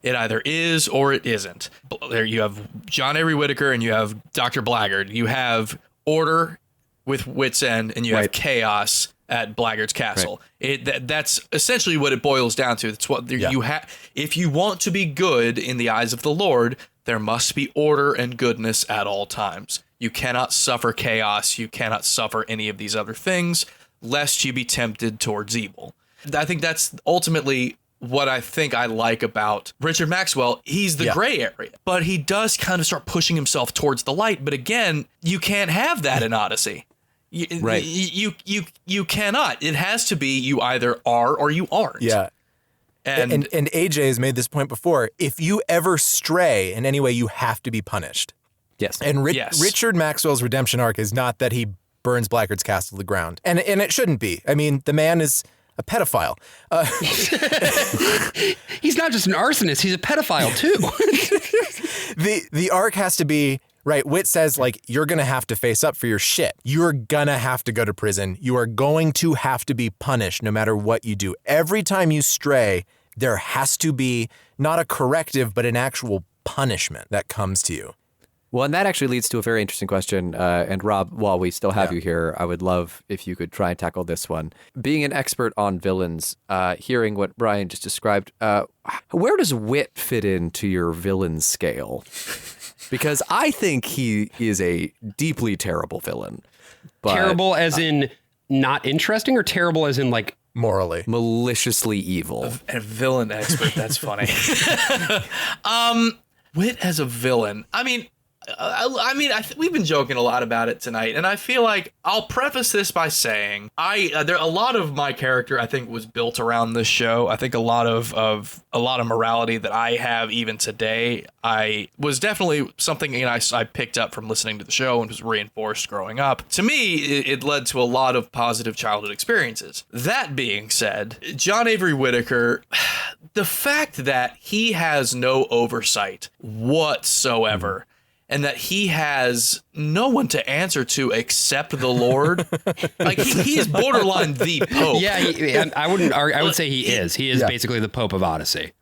It either is or it isn't. There you have John Avery Whittaker and you have Dr. Blackgaard. You have order with Whit's End and you have chaos at Blackgaard's castle. That's essentially what it boils down to. That's what you have. If you want to be good in the eyes of the Lord, there must be order and goodness at all times. You cannot suffer chaos. You cannot suffer any of these other things, lest you be tempted towards evil. I think that's ultimately what I like about Richard Maxwell. He's the gray area, but he does kind of start pushing himself towards the light. But again, you can't have that in Odyssey. You cannot. It has to be you either are or you aren't. Yeah. And AJ has made this point before. If you ever stray in any way, you have to be punished. Yes. And Richard Maxwell's redemption arc is not that he burns Blackgaard's castle to the ground. And it shouldn't be. I mean, the man is a pedophile. He's not just an arsonist, he's a pedophile too. The arc has to be, right, Whit says, like, you're going to have to face up for your shit. You're going to have to go to prison. You are going to have to be punished no matter what you do. Every time you stray, there has to be not a corrective, but an actual punishment that comes to you. Well, and that actually leads to a very interesting question. And Rob, while we still have you here, I would love if you could try and tackle this one. Being an expert on villains, hearing what Brian just described, where does Whit fit into your villain scale? Because I think he is a deeply terrible villain. But, terrible as in not interesting, or terrible as in like morally, maliciously evil? A villain expert. That's funny. Whit as a villain. I mean, we've been joking a lot about it tonight, and I feel like I'll preface this by saying a lot of my character I think was built around this show. I think a lot of morality that I have even today, I was definitely something I picked up from listening to the show and was reinforced growing up. To me, it led to a lot of positive childhood experiences. That being said, John Avery Whittaker, the fact that he has no oversight whatsoever. And that he has no one to answer to except the Lord. Like he is borderline the Pope. Yeah, I would say he is. He is basically the Pope of Odyssey.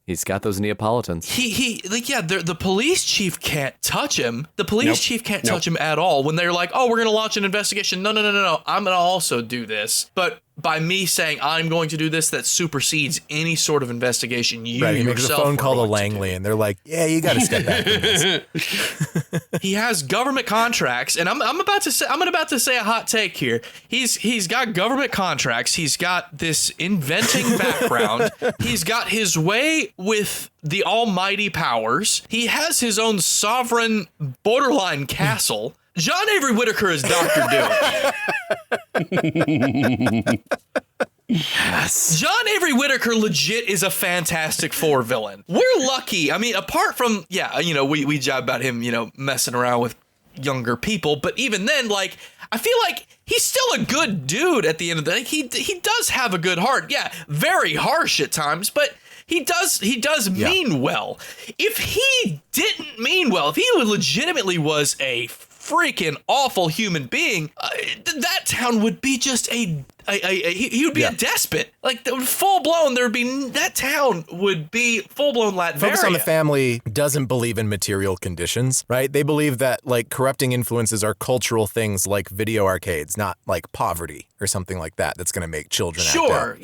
He's got those Neapolitans. The police chief can't touch him. The police chief can't touch him at all. When they're like, oh, we're going to launch an investigation. No. I'm going to also do this. But by me saying I'm going to do this, that supersedes any sort of investigation you yourself. He makes a phone call to Langley, and they're like, "Yeah, you got to step back from this." He has government contracts, and I'm about to say a hot take here. He's got government contracts. He's got this inventing background. He's got his way with the almighty powers. He has his own sovereign borderline castle. John Avery Whittaker is Dr. Doom. Yes. John Avery Whittaker legit is a Fantastic Four villain. We're lucky. I mean, apart from, we jab about him, messing around with younger people, but even then, like, I feel like he's still a good dude at the end of the day. He does have a good heart. Yeah, very harsh at times, but he does mean well. If he didn't mean well, if he legitimately was a freaking awful human being, that town would be just he would be a despot. Like, full blown, that town would be full blown Latveria. Focus on the Family doesn't believe in material conditions, right? They believe that like corrupting influences are cultural things like video arcades, not like poverty or something like that. That's going to make children act out.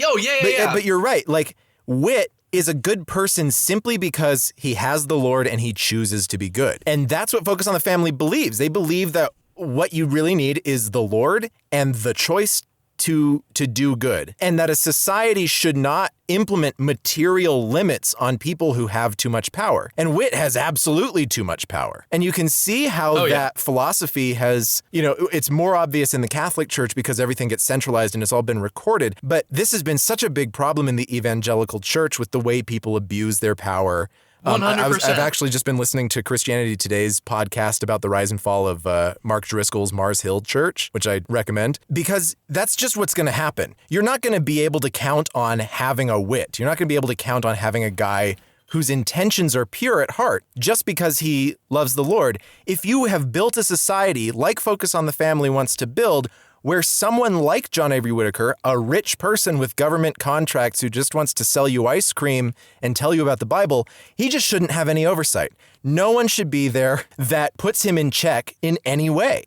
But you're right. Like, Whit is a good person simply because he has the Lord and he chooses to be good. And that's what Focus on the Family believes. They believe that what you really need is the Lord and the choice to do good, and that a society should not implement material limits on people who have too much power. And Whit has absolutely too much power. And you can see how that philosophy has, it's more obvious in the Catholic Church because everything gets centralized and it's all been recorded. But this has been such a big problem in the evangelical church with the way people abuse their power. 100%. I've actually just been listening to Christianity Today's podcast about the rise and fall of Mark Driscoll's Mars Hill Church, which I recommend, because that's just what's going to happen. You're not going to be able to count on having a Whit. You're not going to be able to count on having a guy whose intentions are pure at heart just because he loves the Lord. If you have built a society like Focus on the Family wants to build, where someone like John Avery Whittaker, a rich person with government contracts who just wants to sell you ice cream and tell you about the Bible, he just shouldn't have any oversight. No one should be there that puts him in check in any way.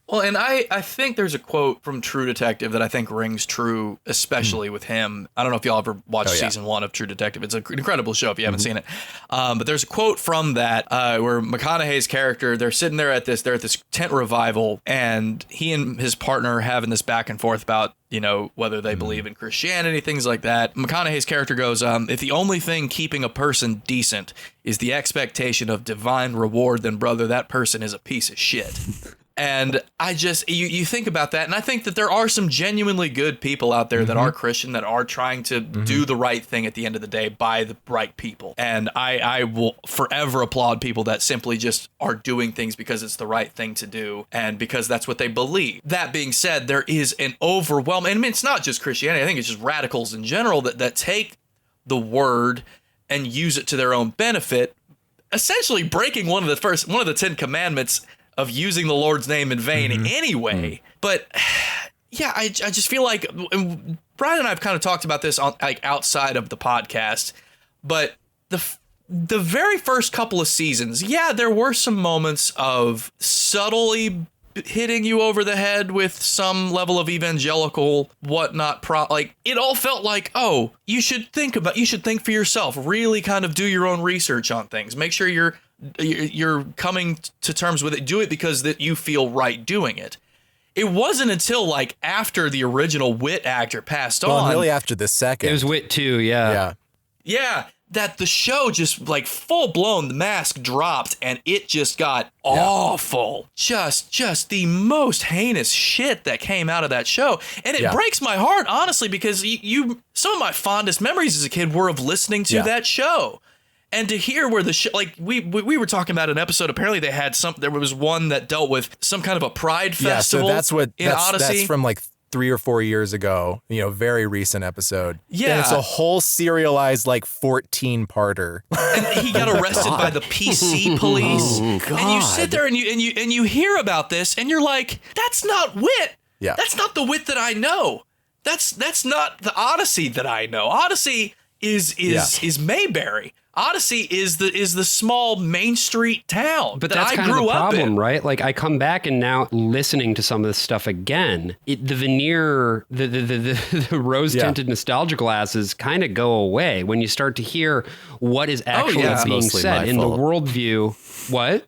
Well, and I think there's a quote from True Detective that I think rings true, especially with him. I don't know if y'all ever watched season 1 of True Detective. It's an incredible show if you haven't seen it. But there's a quote from that where McConaughey's character, they're sitting there at this tent revival, and he and his partner are having this back and forth about, whether they believe in Christianity, things like that. McConaughey's character goes, if the only thing keeping a person decent is the expectation of divine reward, then brother, that person is a piece of shit. And I just, you think about that, and I think that there are some genuinely good people out there that are Christian, that are trying to do the right thing at the end of the day by the right people. And I will forever applaud people that simply just are doing things because it's the right thing to do and because that's what they believe. That being said, there is an overwhelming, I mean, it's not just Christianity, I think it's just radicals in general that take the word and use it to their own benefit, essentially breaking one of the 10 commandments of using the Lord's name in vain anyway. But yeah, I just feel like Brian and I have kind of talked about this on like outside of the podcast, but the very first couple of seasons, there were some moments of subtly hitting you over the head with some level of evangelical whatnot. Like, it all felt like, oh, you should think for yourself, really kind of do your own research on things, make sure you're coming to terms with it. Do it because that you feel right doing it. It wasn't until like after the original Whit actor passed on. Really after the second. It was Whit too, yeah. Yeah, that the show just like full blown, the mask dropped and it just got awful. Just the most heinous shit that came out of that show. And it breaks my heart, honestly, because some of my fondest memories as a kid were of listening to that show. And to hear where the show, like we were talking about an episode, apparently they had there was one that dealt with some kind of a pride festival. So Odyssey. That's from like 3 or 4 years ago, very recent episode. Yeah. And it's a whole serialized like 14-parter. And he got arrested by the PC police. Oh, God. And you sit there and you hear about this and you're like, that's not Whit. Yeah. That's not the Whit that I know. That's not the Odyssey that I know. Odyssey is Mayberry. Odyssey is the small Main Street town but that that's I kind grew of the up problem, in. right? Like, I come back and now listening to some of this stuff again, the veneer, the rose-tinted nostalgia glasses kind of go away when you start to hear what is actually being said in the worldview. What?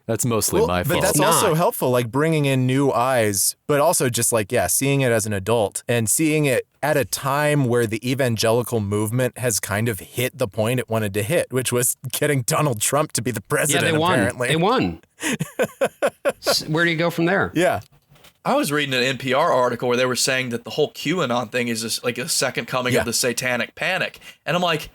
That's mostly my fault. But that's also helpful, like bringing in new eyes, but also just like, seeing it as an adult and seeing it at a time where the evangelical movement has kind of hit the point it wanted to hit, which was getting Donald Trump to be the president, they won. apparently. They won. Where do you go from there? Yeah. I was reading an NPR article where they were saying that the whole QAnon thing is just like a second coming of the satanic panic. And I'm like,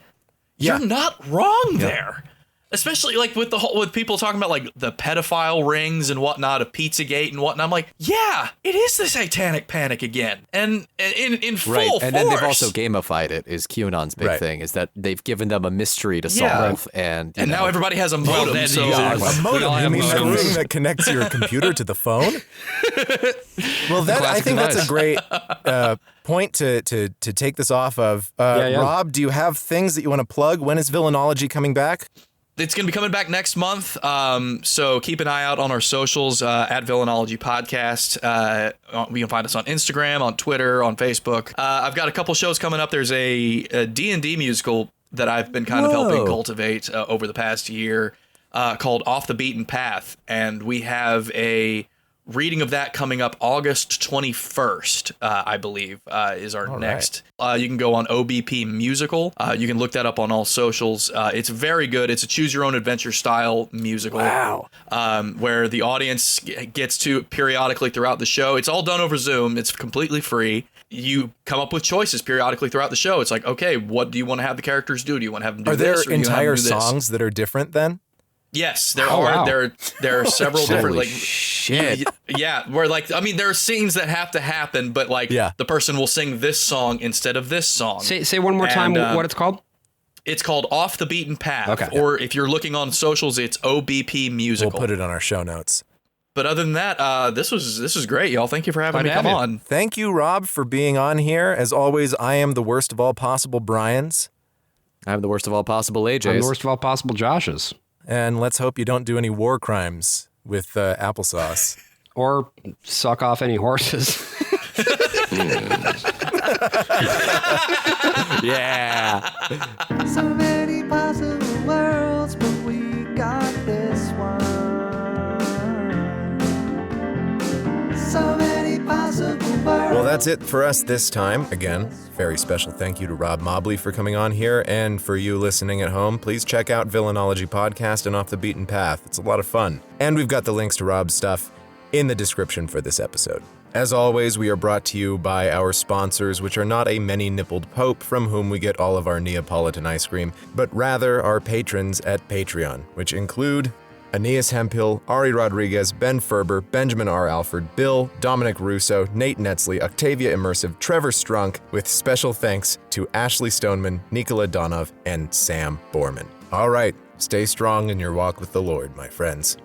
you're not wrong there. Especially like with people talking about like the pedophile rings and whatnot of Pizzagate and whatnot. I'm like, yeah, it is the satanic panic again, and in full force. And then they've also gamified it. Is QAnon's big thing is that they've given them a mystery to solve, and now everybody has a modem. A modem? You mean that thing that connects your computer to the phone? Well, I think that's a great point to take this off of. Rob, do you have things that you want to plug? When is Villainology coming back? It's going to be coming back next month, so keep an eye out on our socials at Villainology Podcast. You can find us on Instagram, on Twitter, on Facebook. I've got a couple shows coming up. There's a D&D musical that I've been kind of helping cultivate over the past year called Off the Beaten Path, and we have a reading of that coming up August 21st, I believe, is our next. You can go on OBP Musical. You can look that up on all socials. It's very good. It's a choose-your-own-adventure style musical. Wow. Where the audience gets to periodically throughout the show. It's all done over Zoom. It's completely free. You come up with choices periodically throughout the show. It's like, okay, what do you want to have the characters do? Do you want to have them do this? Are there entire songs that are different then? Yes, there are. Wow. There are several different like shit. Yeah, where like there are scenes that have to happen, but like the person will sing this song instead of this song. Say one more time what it's called. It's called Off the Beaten Path. Okay. Or if you're looking on socials, it's OBP Musical. We'll put it on our show notes. But other than that, this was great, y'all. Thank you for having me come on. Thank you, Rob, for being on here. As always, I am the worst of all possible Brians. I'm the worst of all possible AJs. I'm the worst of all possible Joshes. And let's hope you don't do any war crimes with applesauce. Or suck off any horses. Yeah. So many possible worlds, but we got this one. So many possible worlds. Well, that's it for us this time. Again, very special thank you to Rob Mobley for coming on here. And for you listening at home, please check out Villainology Podcast and Off the Beaten Path. It's a lot of fun. And we've got the links to Rob's stuff in the description for this episode. As always, we are brought to you by our sponsors, which are not a many-nippled pope from whom we get all of our Neapolitan ice cream, but rather our patrons at Patreon, which include Aeneas Hemphill, Ari Rodriguez, Ben Ferber, Benjamin R. Alford, Bill, Dominic Russo, Nate Netzley, Octavia Immersive, Trevor Strunk, with special thanks to Ashley Stoneman, Nikola Donov, and Sam Borman. All right, stay strong in your walk with the Lord, my friends.